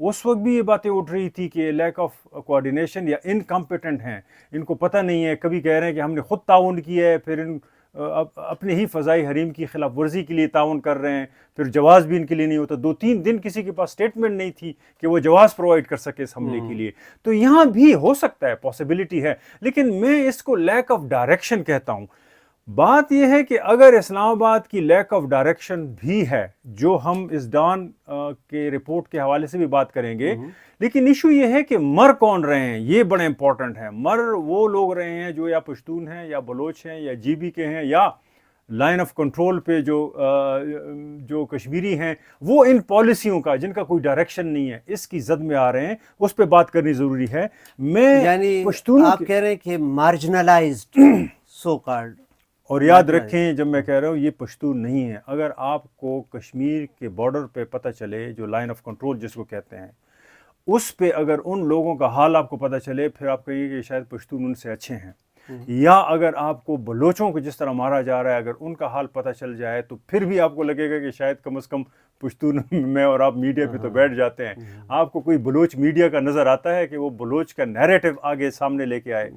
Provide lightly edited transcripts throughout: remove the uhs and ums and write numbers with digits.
اس وقت بھی یہ باتیں اٹھ رہی تھی کہ لیک آف کوآرڈینیشن یا انکمپیٹنٹ ہیں، ان کو پتہ نہیں ہے، کبھی کہہ رہے ہیں کہ ہم نے خود تعاون کیا ہے، پھر ان اپنے ہی فضائی حریم کی خلاف ورزی کے لیے تعاون کر رہے ہیں، پھر جواز بھی ان کے لیے نہیں ہوتا، 2-3 دن کسی کے پاس اسٹیٹمنٹ نہیں تھی کہ وہ جواز پرووائڈ کر سکے اس حملے کے لیے. تو یہاں بھی ہو سکتا ہے، پاسبلٹی ہے، لیکن میں اس کو لیک آف ڈائریکشن کہتا ہوں. بات یہ ہے کہ اگر اسلام آباد کی لیک آف ڈائریکشن بھی ہے، جو ہم اس ڈان کے رپورٹ کے حوالے سے بھی بات کریں گے، لیکن ایشو یہ ہے کہ مر کون رہے ہیں، یہ بڑا امپورٹنٹ ہے. مر وہ لوگ رہے ہیں جو یا پشتون ہیں یا بلوچ ہیں یا جی بی کے ہیں یا لائن آف کنٹرول پہ جو کشمیری ہیں، وہ ان پالیسیوں کا جن کا کوئی ڈائریکشن نہیں ہے اس کی زد میں آ رہے ہیں. اس پہ بات کرنی ضروری ہے. میں یعنی پشتونوں آپ کہہ رہے ہیں کہ مارجنلائزڈ سو کالڈ. اور یاد رکھیں جب میں کہہ رہا ہوں یہ پشتون نہیں ہے، اگر آپ کو کشمیر کے بارڈر پہ پتہ چلے، جو لائن آف کنٹرول جس کو کہتے ہیں، اس پہ اگر ان لوگوں کا حال آپ کو پتہ چلے، پھر آپ کہیے کہ شاید پشتون ان سے اچھے ہیں. یا اگر آپ کو بلوچوں کو جس طرح مارا جا رہا ہے اگر ان کا حال پتہ چل جائے تو پھر بھی آپ کو لگے گا کہ شاید کم از کم پشتون میں اور آپ میڈیا پہ تو بیٹھ جاتے ہیں. آپ کو کوئی بلوچ میڈیا کا نظر آتا ہے کہ وہ بلوچ کا نیریٹو آگے سامنے لے کے آئے؟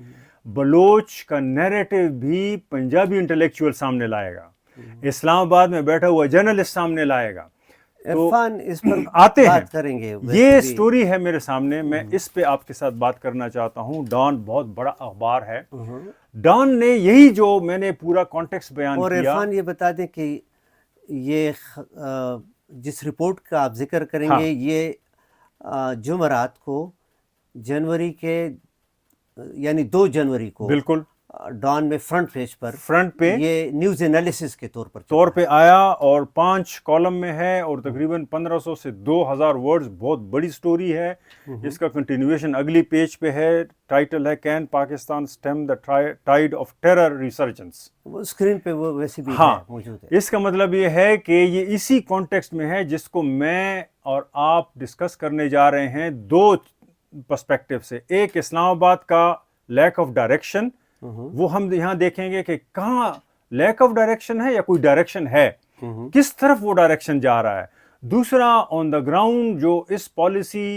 بلوچ کا نیریٹو بھی پنجابی انٹلیکچوئل سامنے لائے گا، اسلام آباد میں بیٹھا ہوا جرنلسٹ سامنے لائے گا. عرفان اس پر آتے ہیں، بات کریں گے. یہ سٹوری ہے میرے سامنے، میں اس پہ آپ کے ساتھ بات کرنا چاہتا ہوں. ڈان بہت بڑا اخبار ہے. ڈان نے یہی جو میں نے پورا کانٹیکسٹ بیان اور کیا. عرفان یہ بتا دیں کہ یہ جس رپورٹ کا آپ ذکر کریں گے یہ جمعرات کو جنوری کے یعنی 2 جنوری کو بالکل ڈان میں فرنٹ پہ یہ نیوز انالیسس کے طور پہ آیا اور 5 کالم میں ہے اور تقریباً 1500 سے 2000 ورڈز. بہت بڑی سٹوری ہے. اس کا کنٹینیویشن اگلی پیج پہ ہے. ٹائٹل ہے can Pakistan stem the tide of terror resurgence. Screen پہ وہ ویسے بھی موجود ہے. اس کا مطلب یہ ہے کہ یہ اسی کانٹیکسٹ میں ہے جس کو میں اور آپ ڈسکس کرنے جا رہے ہیں 2 پرسپیکٹیو سے. ایک اسلام آباد کا لیک آف ڈائریکشن، وہ ہم یہاں دیکھیں گے کہ کہاں لیک آف ڈائریکشن ہے یا کوئی ڈائریکشن ہے، کس طرف وہ ڈائریکشن جا رہا ہے. دوسرا آن دا گراؤنڈ جو اس پالیسی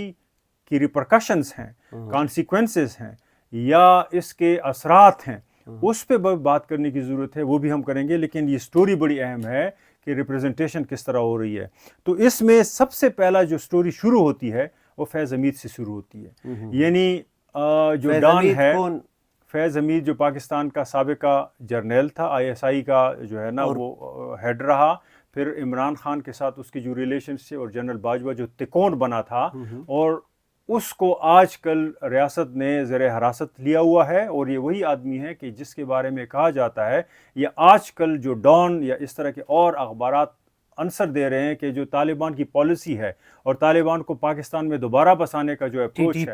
کی ریپرکشنز ہیں، کانسیکوینسز ہیں یا اس کے اثرات ہیں، اس پہ بات کرنے کی ضرورت ہے. وہ بھی ہم کریں گے، لیکن یہ سٹوری بڑی اہم ہے کہ ریپرزنٹیشن کس طرح ہو رہی ہے. تو اس میں سب سے پہلا جو سٹوری شروع ہوتی ہے وہ فیض حمید سے شروع ہوتی ہے. یعنی جو ڈان ہے، فیض حمید جو پاکستان کا سابقہ جرنیل تھا، ISI کا جو ہے نا وہ ہیڈ رہا. پھر عمران خان کے ساتھ اس کی جو ریلیشنز تھے، اور جنرل باجوہ جو تکون بنا تھا، اور اس کو آج کل ریاست نے زیر حراست لیا ہوا ہے. اور یہ وہی آدمی ہے کہ جس کے بارے میں کہا جاتا ہے یہ آج کل جو ڈان یا اس طرح کے اور اخبارات عنصر دے رہے ہیں کہ جو طالبان کی پالیسی ہے اور طالبان کو پاکستان میں دوبارہ بسانے کا جو اپروچ ہے،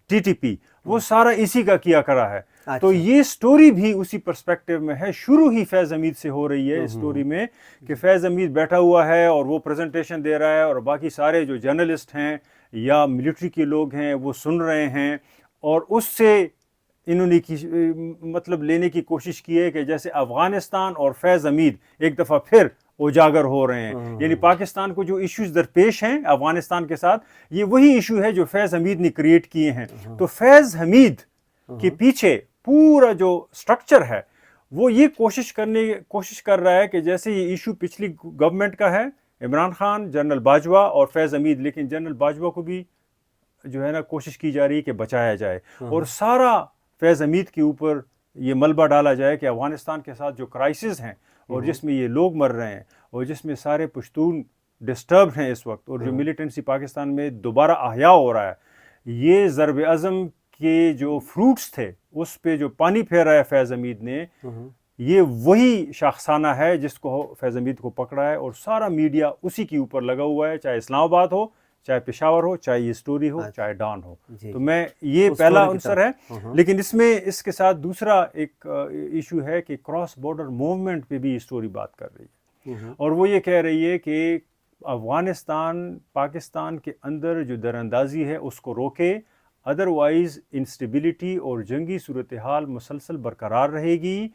ٹی پی، وہ سارا اسی کا کیا کرا ہے. تو یہ سٹوری بھی اسی پرسپیکٹیو میں ہے. شروع ہی فیض حمید سے ہو رہی ہے اس سٹوری میں کہ فیض حمید بیٹھا ہوا ہے اور وہ پریزنٹیشن دے رہا ہے، اور باقی سارے جو جرنلسٹ ہیں یا ملٹری کے لوگ ہیں وہ سن رہے ہیں. اور اس سے انہوں نے مطلب لینے کی کوشش کی ہے کہ جیسے افغانستان اور فیض حمید ایک دفعہ پھر اجاگر ہو رہے ہیں. یعنی پاکستان کو جو ایشوز درپیش ہیں افغانستان کے ساتھ، یہ وہی ایشو ہے جو فیض حمید نے کریٹ کیے ہیں. تو فیض حمید کے پیچھے پورا جو سٹرکچر ہے وہ یہ کوشش کر رہا ہے کہ جیسے یہ ایشو پچھلی گورنمنٹ کا ہے، عمران خان، جنرل باجوہ اور فیض حمید، لیکن جنرل باجوہ کو بھی جو ہے نا کوشش کی جا رہی ہے کہ بچایا جائے، اور سارا فیض حمید کے اوپر یہ ملبہ ڈالا جائے کہ افغانستان کے ساتھ جو کرائسس ہیں اور جس میں یہ لوگ مر رہے ہیں اور جس میں سارے پشتون ڈسٹربڈ ہیں اس وقت، اور جو ملیٹنسی پاکستان میں دوبارہ احیاء ہو رہا ہے، یہ ضرب عزم کے جو فروٹس تھے اس پہ جو پانی پھیر رہا ہے فیض حمید نے، یہ وہی شاخسانہ ہے جس کو فیض حمید کو پکڑا ہے. اور سارا میڈیا اسی کے اوپر لگا ہوا ہے، چاہے اسلام آباد ہو، چاہے پشاور ہو، چاہے یہ سٹوری ہو، چاہے ڈان ہو. تو میں یہ پہلا عنصر ہے. لیکن اس میں اس کے ساتھ دوسرا ایک ایشو ہے کہ کراس بارڈر موومنٹ پہ بھی یہ سٹوری بات کر رہی ہے، اور وہ یہ کہہ رہی ہے کہ افغانستان پاکستان کے اندر جو دراندازی ہے اس کو روکے، ادروائز انسٹیبلٹی اور جنگی صورتحال مسلسل برقرار رہے گی،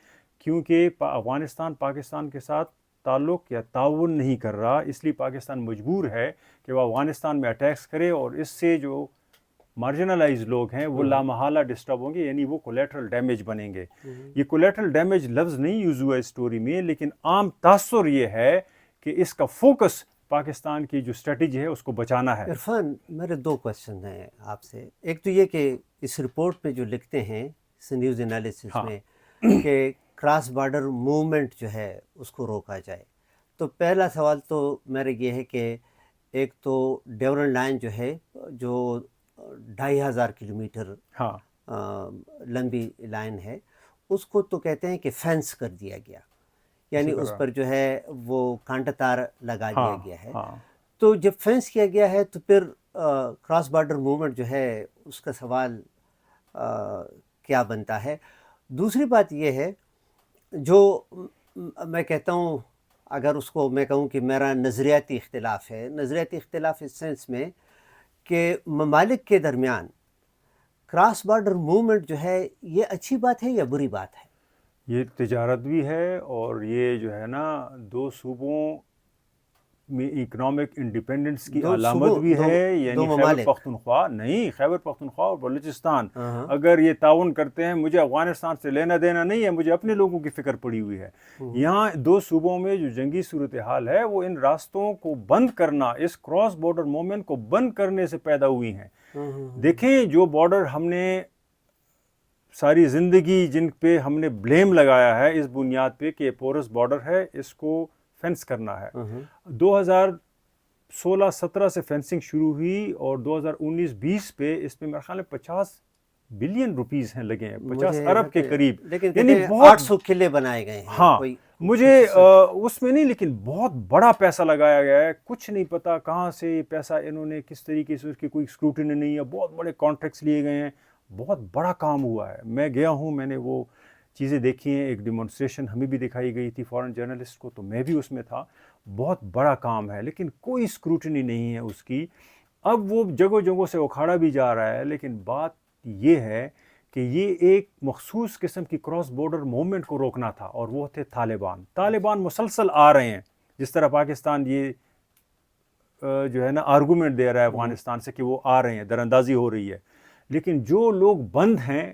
کیونکہ افغانستان پاکستان کے ساتھ تعلق یا تعاون نہیں کر رہا، اس لیے پاکستان مجبور ہے کہ وہ افغانستان میں اٹیکس کرے، اور اس سے جو مارجنلائز لوگ ہیں وہ لامحالہ ڈسٹرب ہوں گے، یعنی وہ کولیٹرل ڈیمیج بنیں گے۔ یہ کولیٹرل ڈیمیج لفظ نہیں یوز ہوا اس اسٹوری میں، لیکن عام تاثر یہ ہے کہ اس کا فوکس پاکستان کی جو اسٹریٹجی ہے اس کو بچانا ہے۔ عرفان، میرے دو کوشچن ہیں آپ سے۔ ایک تو یہ کہ اس رپورٹ میں جو لکھتے ہیں اس نیوز انالیسس میں کہ کراس بارڈر موومنٹ جو ہے اس کو روکا جائے، تو پہلا سوال تو میرا یہ ہے کہ ایک تو ڈیورن لائن جو ہے جو 2500 کلومیٹر لمبی لائن ہے، اس کو تو کہتے ہیں کہ فینس کر دیا گیا، یعنی اس پر جو ہے وہ کانٹا تار لگا دیا گیا ہے۔ تو جب فینس کیا گیا ہے تو پھر کراس بارڈر موومنٹ جو ہے اس کا سوال کیا بنتا ہے؟ دوسری بات یہ ہے جو میں کہتا ہوں، اگر اس کو میں کہوں کہ میرا نظریاتی اختلاف ہے، نظریاتی اختلاف اس سینس میں کہ ممالک کے درمیان کراس بارڈر موومنٹ جو ہے یہ اچھی بات ہے یا بری بات ہے؟ یہ تجارت بھی ہے، اور یہ جو ہے نا دو صوبوں میں اکنامک انڈیپینڈنس کی علامت بھی ہے، یعنی خیبر پختونخوا نہیں، خیبر پختونخوا اور بلوچستان اگر یہ تعاون کرتے ہیں، مجھے افغانستان سے لینا دینا نہیں ہے، مجھے اپنے لوگوں کی فکر پڑی ہوئی ہے۔ یہاں دو صوبوں میں جو جنگی صورتحال ہے وہ ان راستوں کو بند کرنا، اس کراس بارڈر موومنٹ کو بند کرنے سے پیدا ہوئی ہیں۔ دیکھیں جو بارڈر ہم نے ساری زندگی جن پہ ہم نے بلیم لگایا ہے اس بنیاد پہ کہ پورس بارڈر ہے، اس کو فینس کرنا ہے۔ 2016-17 سے فینسنگ شروع ہوئی، اور 2019-20 پہ اس میں میرے خیال میں 50 بلین روپیز ہیں لگے ہیں، 50 ارب کے قریب، یعنی 800 قلعے بنائے گئے ہیں۔ ہاں، مجھے اس میں نہیں، لیکن بہت بڑا پیسہ لگایا گیا ہے، کچھ نہیں پتا کہاں سے یہ پیسہ انہوں نے کس طریقے سے، اس کی کوئی اسکروٹنی نہیں ہے، بہت بڑے کانٹریکٹس لیے گئے ہیں، بہت بڑا کام ہوا ہے۔ میں گیا ہوں، میں نے وہ چیزیں دیکھی ہیں، ایک ڈیمونسٹریشن ہمیں بھی دکھائی گئی تھی فارن جرنلسٹ کو، تو میں بھی اس میں تھا۔ بہت بڑا کام ہے، لیکن کوئی اسکروٹنی نہیں ہے اس کی۔ اب وہ جگہوں جگہوں سے اکھاڑا بھی جا رہا ہے، لیکن بات یہ ہے کہ یہ ایک مخصوص قسم کی کراس بارڈر موومنٹ کو روکنا تھا، اور وہ تھے طالبان مسلسل آ رہے ہیں، جس طرح پاکستان یہ جو ہے نا آرگومنٹ دے رہا ہے افغانستان سے کہ وہ آ رہے ہیں، دراندازی ہو رہی ہے، لیکن جو لوگ بند ہیں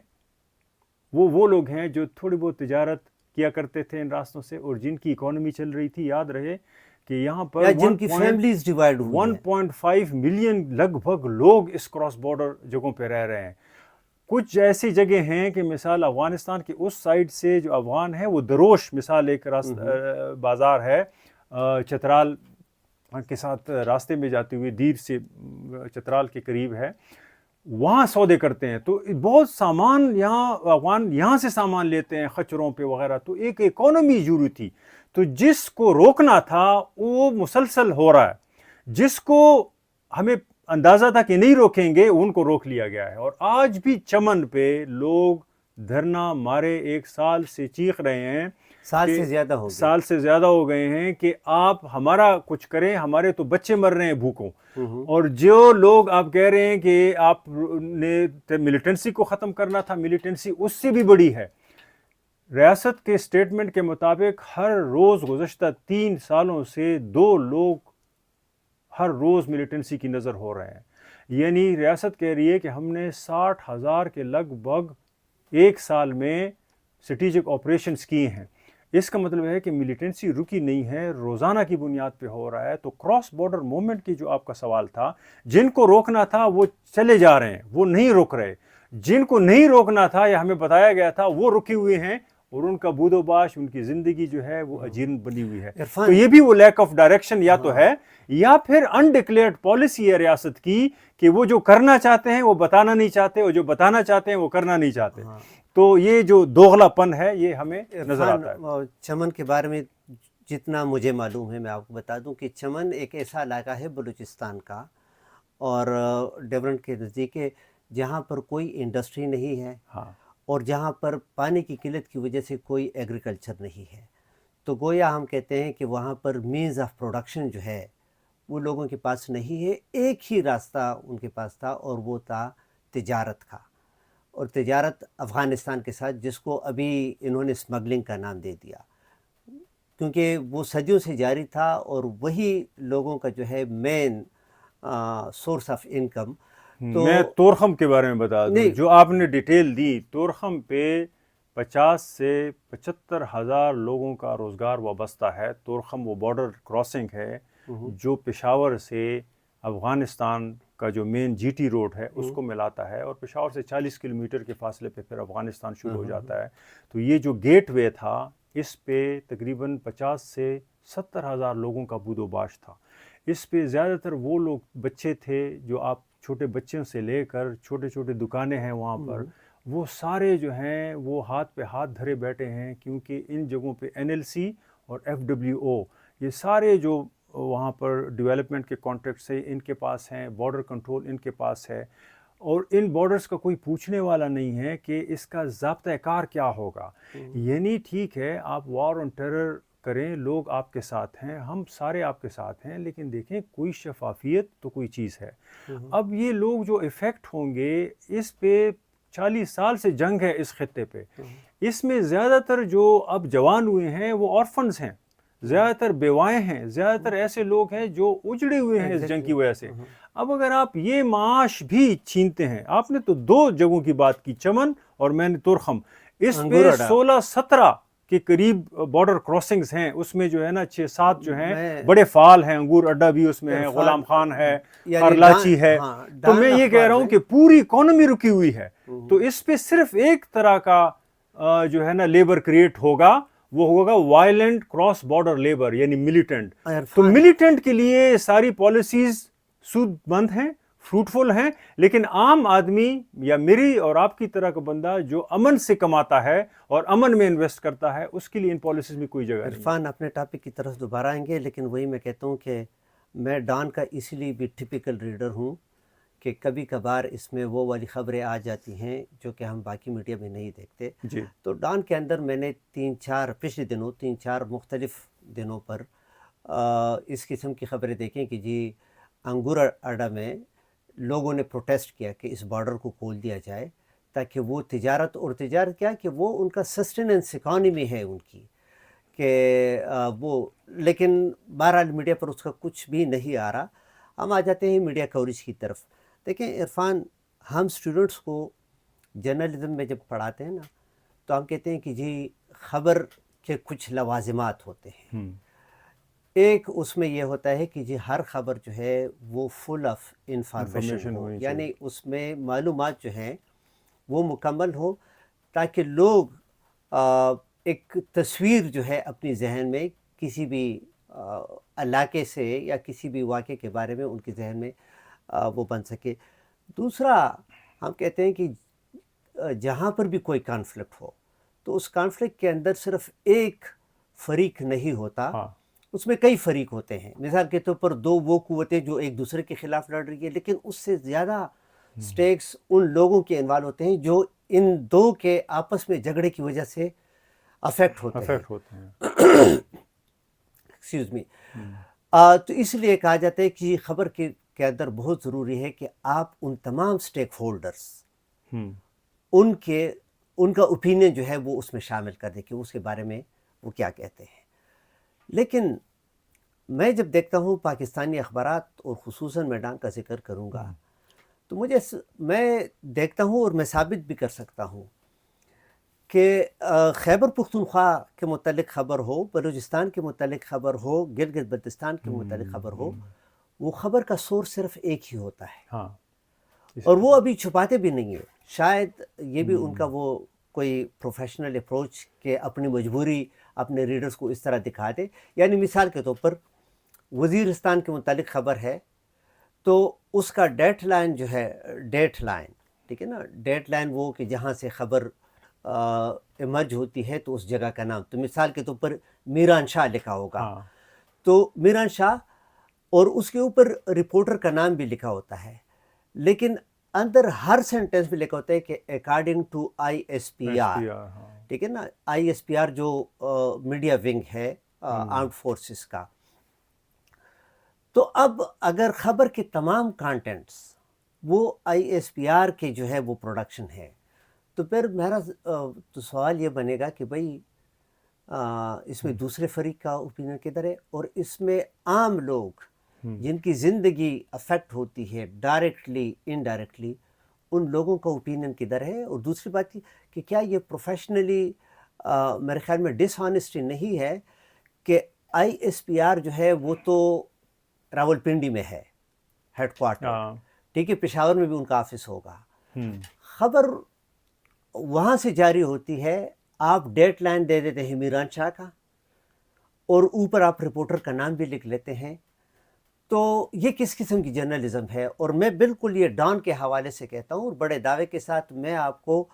وہ لوگ ہیں جو تھوڑی بہت تجارت کیا کرتے تھے ان راستوں سے، اور جن کی اکانومی چل رہی تھی۔ یاد رہے کہ یہاں پر جن کی فیملیز ڈیوائیڈ ہوئی ہیں، 1.5 ملین لگ بھگ لوگ اس کراس بارڈر جگہوں پہ رہ رہے ہیں۔ کچھ ایسی جگہ ہیں کہ مثال افغانستان کی اس سائڈ سے جو افغان ہیں وہ دروش مثال ایک بازار ہے چترال کے ساتھ راستے میں جاتے ہوئے، دیر سے چترال کے قریب ہے، وہاں سودے کرتے ہیں، تو بہت سامان یہاں افغان یہاں سے سامان لیتے ہیں خچروں پہ وغیرہ، تو ایک اکانومی جوڑی تھی۔ تو جس کو روکنا تھا وہ مسلسل ہو رہا ہے، جس کو ہمیں اندازہ تھا کہ نہیں روکیں گے ان کو روک لیا گیا ہے۔ اور آج بھی چمن پہ لوگ دھرنا مارے 1 سال سے چیخ رہے ہیں، سال سے زیادہ ہو گئے ہیں کہ آپ ہمارا کچھ کریں، ہمارے تو بچے مر رہے ہیں بھوکوں۔ اور جو لوگ آپ کہہ رہے ہیں کہ آپ نے ملیٹنسی کو ختم کرنا تھا، ملیٹنسی اس سے بھی بڑی ہے۔ ریاست کے سٹیٹمنٹ کے مطابق ہر روز گزشتہ 3 سالوں سے 2 لوگ ہر روز ملیٹنسی کی نظر ہو رہے ہیں، یعنی ریاست کہہ رہی ہے کہ ہم نے 60,000 کے لگ بھگ 1 سال میں اسٹریٹجک آپریشنز کیے ہیں۔ اس کا مطلب ہے کہ ملیٹنسی رکی نہیں ہے، روزانہ کی بنیاد پہ ہو رہا ہے۔ تو کراس بارڈر موومنٹ کی جو آپ کا سوال تھا، جن کو روکنا تھا وہ چلے جا رہے ہیں، وہ نہیں روک رہے۔ جن کو نہیں روکنا تھا یا ہمیں بتایا گیا تھا وہ رکے ہوئے ہیں، اور ان کا بود و باش، ان کی زندگی جو ہے وہ اجیرن بنی ہوئی ہے۔ تو یہ بھی وہ لیک آف ڈائریکشن یا تو ہے، یا پھر انڈکلیئرڈ پالیسی ہے ریاست کی کہ وہ جو کرنا چاہتے ہیں وہ بتانا نہیں چاہتے، اور جو بتانا چاہتے ہیں وہ کرنا نہیں چاہتے۔ تو یہ جو دوغلا پن ہے یہ ہمیں نظر آتا ہے۔ چمن کے بارے میں جتنا مجھے معلوم ہے میں آپ کو بتا دوں کہ چمن ایک ایسا علاقہ ہے بلوچستان کا اور ڈیورن کے نزدیک جہاں پر کوئی انڈسٹری نہیں ہے، اور جہاں پر پانی کی قلت کی وجہ سے کوئی ایگریکلچر نہیں ہے۔ تو گویا ہم کہتے ہیں کہ وہاں پر مینز آف پروڈکشن جو ہے وہ لوگوں کے پاس نہیں ہے۔ ایک ہی راستہ ان کے پاس تھا، اور وہ تھا تجارت کا، اور تجارت افغانستان کے ساتھ، جس کو ابھی انہوں نے اسمگلنگ کا نام دے دیا۔ کیونکہ وہ صدیوں سے جاری تھا اور وہی لوگوں کا جو ہے مین سورس آف انکم. تو میں تورخم کے بارے میں بتا دوں، نہیں جو آپ نے ڈیٹیل دی، تورخم پہ 50 سے 75 ہزار لوگوں کا روزگار وابستہ ہے. تورخم وہ بارڈر کراسنگ ہے جو پشاور سے افغانستان کا جو مین جی ٹی روڈ ہے اس کو ملاتا ہے، اور پشاور سے 40 کلومیٹر کے فاصلے پہ پھر افغانستان شروع ہو جاتا ہے. تو یہ جو گیٹ وے تھا اس پہ تقریباً 50 سے 70 ہزار لوگوں کا بود و باش تھا. اس پہ زیادہ تر وہ لوگ بچے تھے جو آپ چھوٹے بچوں سے لے کر چھوٹے چھوٹے دکانیں ہیں وہاں پر، وہ سارے جو ہیں وہ ہاتھ پہ ہاتھ دھرے بیٹھے ہیں، کیونکہ ان جگہوں پہ NLC اور FWO یہ سارے جو وہاں پر ڈیولپمنٹ کے کانٹریکٹس ہیں ان کے پاس ہیں، بارڈر کنٹرول ان کے پاس ہے، اور ان بارڈرز کا کوئی پوچھنے والا نہیں ہے کہ اس کا ضابطۂ کار کیا ہوگا. یعنی ٹھیک ہے آپ وار آن ٹیرر کریں، لوگ آپ کے ساتھ ہیں، ہم سارے آپ کے ساتھ ہیں، لیکن دیکھیں کوئی شفافیت تو کوئی چیز ہے. اب یہ لوگ جو افیکٹ ہوں گے، اس پہ 40 سال سے جنگ ہے اس خطے پہ، اس میں زیادہ تر جو اب جوان ہوئے ہیں وہ آرفنز ہیں، زیادہ تر بیوائیں ہیں، زیادہ تر ایسے لوگ ہیں جو اجڑے ہوئے ہیں اس جنگ کی وجہ سے. اب اگر آپ یہ معاش بھی چھینتے ہیں، آپ نے تو 2 جگہوں کی بات کی، چمن اور میں نے تورخم، اس پہ 16-17 کے قریب بارڈر کراسنگز ہیں. اس میں جو ہے نا 6-7 جو ہیں بڑے فعال ہیں، انگور اڈا بھی اس میں ہے، غلام خان ہے، ارلاچی ہے. تو میں یہ کہہ رہا ہوں کہ پوری اکانومی رکی ہوئی ہے. تو اس پہ صرف ایک طرح کا جو ہے نا لیبر کریٹ ہوگا، وہ ہوگا وائلنٹ کراس بارڈر لیبر، یعنی ملیٹنٹ. تو ملیٹنٹ کے لیے ساری پالیسیز سود مند ہیں، فروٹفل ہیں، لیکن عام آدمی یا میری اور آپ کی طرح کا بندہ جو امن سے کماتا ہے اور امن میں انویسٹ کرتا ہے، اس کے لیے ان پالیسیز میں کوئی جگہ نہیں. عرفان اپنے ٹاپک کی طرف دوبارہ آئیں گے، لیکن وہی میں کہتا ہوں کہ میں ڈان کا اسی لیے بھی ٹپیکل ریڈر ہوں کہ کبھی کبھار اس میں وہ والی خبریں آ جاتی ہیں جو کہ ہم باقی میڈیا میں نہیں دیکھتے. جی. تو ڈان کے اندر میں نے پچھلے دنوں 3-4 مختلف دنوں پر اس قسم کی خبریں دیکھیں کہ جی انگور اڈا میں لوگوں نے پروٹیسٹ کیا کہ اس بارڈر کو کھول دیا جائے تاکہ وہ تجارت کیا کہ وہ ان کا سسٹیننس اکانومی ہے ان کی، کہ وہ، لیکن بہرحال میڈیا پر اس کا کچھ بھی نہیں آ رہا. ہم آ جاتے ہیں میڈیا کوریج کی طرف. دیکھیں عرفان، ہم اسٹوڈنٹس کو جرنلزم میں جب پڑھاتے ہیں نا تو ہم کہتے ہیں کہ جی خبر کے کچھ لوازمات ہوتے ہیں. ایک اس میں یہ ہوتا ہے کہ جی ہر خبر جو ہے وہ فل آف انفارمیشن ہو، یعنی اس میں معلومات جو ہیں وہ مکمل ہو تاکہ لوگ ایک تصویر جو ہے اپنی ذہن میں کسی بھی علاقے سے یا کسی بھی واقعے کے بارے میں ان کے ذہن میں وہ بن سکے. دوسرا ہم کہتے ہیں کہ جہاں پر بھی کوئی کانفلکٹ ہو تو اس کانفلکٹ کے اندر صرف ایک فریق نہیں ہوتا، اس میں کئی فریق ہوتے ہیں. مثال کے طور پر 2 وہ قوتیں جو ایک دوسرے کے خلاف لڑ رہی ہے، لیکن اس سے زیادہ سٹیکس ان لوگوں کے انوالو ہوتے ہیں جو ان 2 کے آپس میں جھگڑے کی وجہ سے افیکٹ ہوتے ہیں. Excuse me. تو اس لیے کہا جاتا ہے کہ خبر کے اندر بہت ضروری ہے کہ آپ ان تمام سٹیک ہولڈرز ان کا اوپینین جو ہے وہ اس میں شامل کر دیں کہ اس کے بارے میں وہ کیا کہتے ہیں. لیکن میں جب دیکھتا ہوں پاکستانی اخبارات اور خصوصاً میں ڈان کا ذکر کروں گا تو میں دیکھتا ہوں اور میں ثابت بھی کر سکتا ہوں کہ خیبر پختونخوا کے متعلق خبر ہو، بلوچستان کے متعلق خبر ہو، گلگت بلتستان کے متعلق خبر ہو، وہ خبر کا سورس صرف ایک ہی ہوتا ہے. اور وہ ابھی چھپاتے بھی نہیں ہیں. شاید یہ بھی ان کا وہ کوئی پروفیشنل اپروچ کہ اپنی مجبوری اپنے ریڈرز کو اس طرح دکھا دے. یعنی مثال کے طور پر وزیرستان کے متعلق خبر ہے تو اس کا ڈیٹ لائن جو ہے، ٹھیک ہے نا، ڈیٹ لائن وہ کہ جہاں سے خبر ایمرج ہوتی ہے تو اس جگہ کا نام، تو مثال کے طور پر میران شاہ لکھا ہوگا تو میران شاہ، اور اس کے اوپر رپورٹر کا نام بھی لکھا ہوتا ہے، لیکن اندر ہر سینٹنس میں لکھا ہوتا ہے کہ اکارڈنگ ٹو ISPR، ٹھیک ہے نا، ISPR جو میڈیا ونگ ہے آرمڈ فورسز کا. تو اب اگر خبر کے تمام کانٹینٹس وہ ISPR کے جو ہے وہ پروڈکشن ہے تو پھر میرا تو سوال یہ بنے گا کہ بھئی اس میں دوسرے فریق کا اوپینین کدھر ہے، اور اس میں عام لوگ جن کی زندگی افیکٹ ہوتی ہے ڈائریکٹلی انڈائریکٹلی، ان لوگوں کا اوپینین کدھر ہے. اور دوسری بات کہ کیا یہ پروفیشنلی میرے خیال میں ڈس آنیسٹی نہیں ہے کہ آئی ایس پی آر جو ہے وہ تو راول پنڈی میں ہے ہیڈ کوارٹر، ٹھیک ہے، پشاور میں بھی ان کا آفس ہوگا، خبر وہاں سے جاری ہوتی ہے، آپ ڈیٹ لائن دے دیتے ہیں میران شاہ کا، اور اوپر آپ رپورٹر کا نام بھی لکھ لیتے ہیں. تو یہ کس قسم کی جرنلزم ہے؟ اور میں بالکل یہ ڈان کے حوالے سے کہتا ہوں، اور بڑے دعوے کے ساتھ میں آپ کو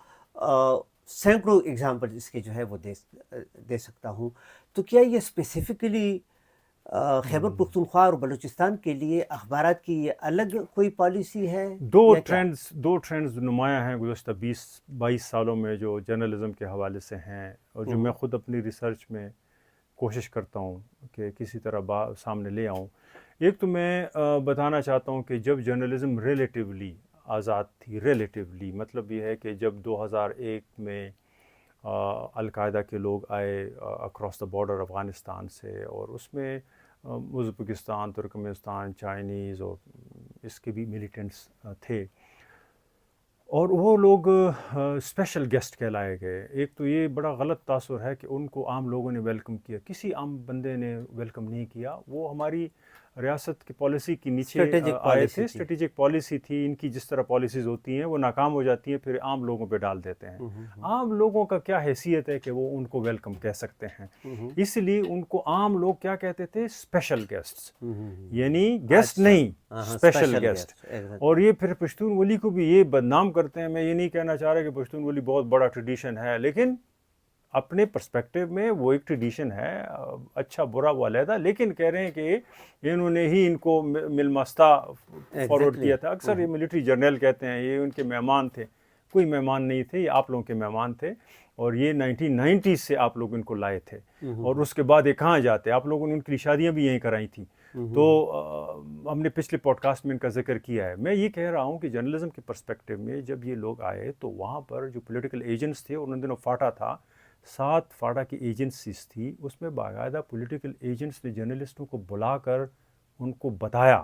سینکڑوں ایگزامپل اس کے جو ہے وہ دے سکتا ہوں. تو کیا یہ اسپیسیفکلی خیبر پختونخوا اور بلوچستان کے لیے اخبارات کی یہ الگ کوئی پالیسی ہے؟ دو ٹرینڈز نمایاں ہیں گزشتہ 20-22 سالوں میں جو جرنلزم کے حوالے سے ہیں، اور جو میں خود اپنی ریسرچ میں کوشش کرتا ہوں کہ کسی طرح سامنے لے آؤں. ایک تو میں بتانا چاہتا ہوں کہ جب جرنلزم ریلیٹیولی آزاد تھی، ریلیٹیولی مطلب یہ ہے کہ جب 2001 میں القاعدہ کے لوگ آئے اکراس دا بارڈر افغانستان سے، اور اس میں ازبکستان، ترکمنستان، چائنیز اور اس کے بھی ملیٹنٹس تھے، اور وہ لوگ اسپیشل گیسٹ کہلائے گئے. ایک تو یہ بڑا غلط تاثر ہے کہ ان کو عام لوگوں نے ویلکم کیا، کسی عام بندے نے ویلکم نہیں کیا. وہ ہماری ریاست کی پالیسی کے نیچے آئے تھے، اسٹریٹجک پالیسی تھی. ان کی جس طرح پالیسیز ہوتی ہیں وہ ناکام ہو جاتی ہیں، پھر عام لوگوں پہ ڈال دیتے ہیں. عام لوگوں کا کیا حیثیت ہے کہ وہ ان کو ویلکم کہہ سکتے ہیں؟ اس لیے ان کو عام لوگ کیا کہتے تھے؟ اسپیشل گیسٹس، یعنی گیسٹ نہیں، اسپیشل گیسٹ. اور یہ پھر پشتون ولی کو بھی یہ بدنام کرتے ہیں. میں یہ نہیں کہنا چاہ رہا کہ پشتون ولی بہت بڑا ٹریڈیشن ہے، لیکن اپنے پرسپیکٹیو میں وہ ایک ٹریڈیشن ہے، اچھا برا وہ علیحدہ، لیکن کہہ رہے ہیں کہ انہوں نے ہی ان کو مل مستہ فارورڈ کیا تھا. اکثر یہ ملٹری جرنیل کہتے ہیں یہ ان کے مہمان تھے. کوئی مہمان نہیں تھے، یہ آپ لوگوں کے مہمان تھے، اور یہ 1990s سے آپ لوگ ان کو لائے تھے، اور اس کے بعد یہ کہاں جاتے؟ آپ لوگوں نے ان کی شادیاں بھی یہیں کرائی تھیں. تو ہم نے پچھلے پوڈ کاسٹ میں ان کا ذکر کیا ہے. میں یہ کہہ رہا ہوں کہ جرنلزم کے پرسپیکٹیو میں جب یہ لوگ آئے تو وہاں پر جو پولیٹیکل ایجنٹس تھے، ان دنوں فاٹا تھا، 7 فاٹا کی ایجنسیز تھی، اس میں باقاعدہ پولیٹیکل ایجنٹس نے جرنلسٹوں کو بلا کر ان کو بتایا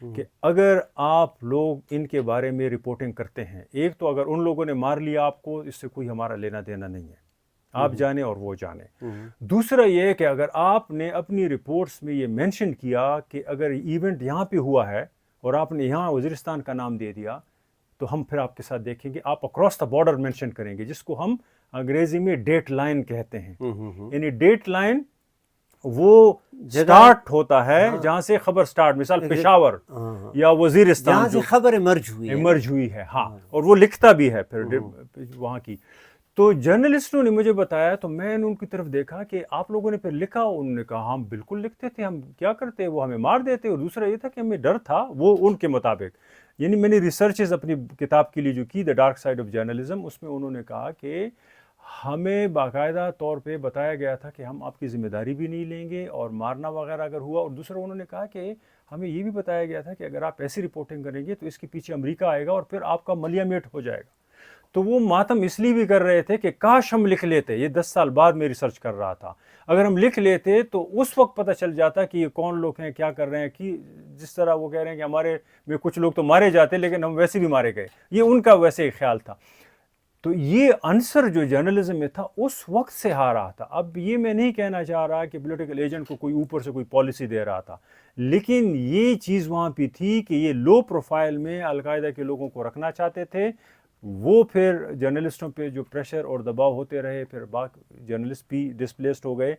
کہ اگر آپ لوگ ان کے بارے میں رپورٹنگ کرتے ہیں، ایک تو اگر ان لوگوں نے مار لیا آپ کو، اس سے کوئی ہمارا لینا دینا نہیں ہے، آپ جانیں اور وہ جانیں. دوسرا یہ ہے کہ اگر آپ نے اپنی رپورٹس میں یہ مینشن کیا کہ اگر ایونٹ یہاں پہ ہوا ہے اور آپ نے یہاں وزیرستان کا نام دے دیا، تو ہم پھر آپ کے ساتھ دیکھیں گے. آپ اکراس دا بارڈر مینشن کریں گے، جس کو ہم انگریزی میں ڈیٹ لائن کہتے ہیں. یعنی ڈیٹ لائن وہ سٹارٹ ہوتا ہے جہاں سے خبر سٹارٹ، مثال پشاور یا وزیرستان جہاں سے خبر ایمرج ہوئی ہے، ہاں، اور وہ لکھتا بھی ہے پھر وہاں کی. تو جرنلسٹوں نے مجھے بتایا، تو میں نے ان کی طرف دیکھا کہ آپ لوگوں نے پھر لکھا. انہوں نے کہا ہم بالکل لکھتے تھے، ہم کیا کرتے، وہ ہمیں مار دیتے. اور دوسرا یہ تھا کہ ہمیں ڈر تھا وہ ان کے مطابق. یعنی میں نے ریسرچز اپنی کتاب کے لیے جو کی، the dark side of journalism, اس میں انہوں نے کہا کہ ہمیں باقاعدہ طور پہ بتایا گیا تھا کہ ہم آپ کی ذمہ داری بھی نہیں لیں گے، اور مارنا وغیرہ اگر ہوا. اور دوسرا انہوں نے کہا کہ ہمیں یہ بھی بتایا گیا تھا کہ اگر آپ ایسی رپورٹنگ کریں گے تو اس کے پیچھے امریکہ آئے گا اور پھر آپ کا ملیا میٹ ہو جائے گا. تو وہ ماتم اس لیے بھی کر رہے تھے کہ کاش ہم لکھ لیتے. یہ 10 سال بعد میں ریسرچ کر رہا تھا. اگر ہم لکھ لیتے تو اس وقت پتہ چل جاتا کہ یہ کون لوگ ہیں، کیا کر رہے ہیں. کہ جس طرح وہ کہہ رہے ہیں کہ ہمارے میں کچھ لوگ تو مارے جاتے لیکن ہم ویسے بھی مارے گئے، یہ ان کا ویسے ایک خیال تھا. تو یہ عنصر جو جرنلزم میں تھا اس وقت سے آ رہا تھا. اب یہ میں نہیں کہنا چاہ رہا کہ پولیٹیکل ایجنٹ کو کوئی اوپر سے کوئی پالیسی دے رہا تھا، لیکن یہ چیز وہاں پہ تھی کہ یہ لو پروفائل میں القاعدہ کے لوگوں کو رکھنا چاہتے تھے. وہ پھر جرنلسٹوں پہ جو پریشر اور دباؤ ہوتے رہے، پھر باقی جرنلسٹ بھی ڈسپلیسڈ ہو گئے.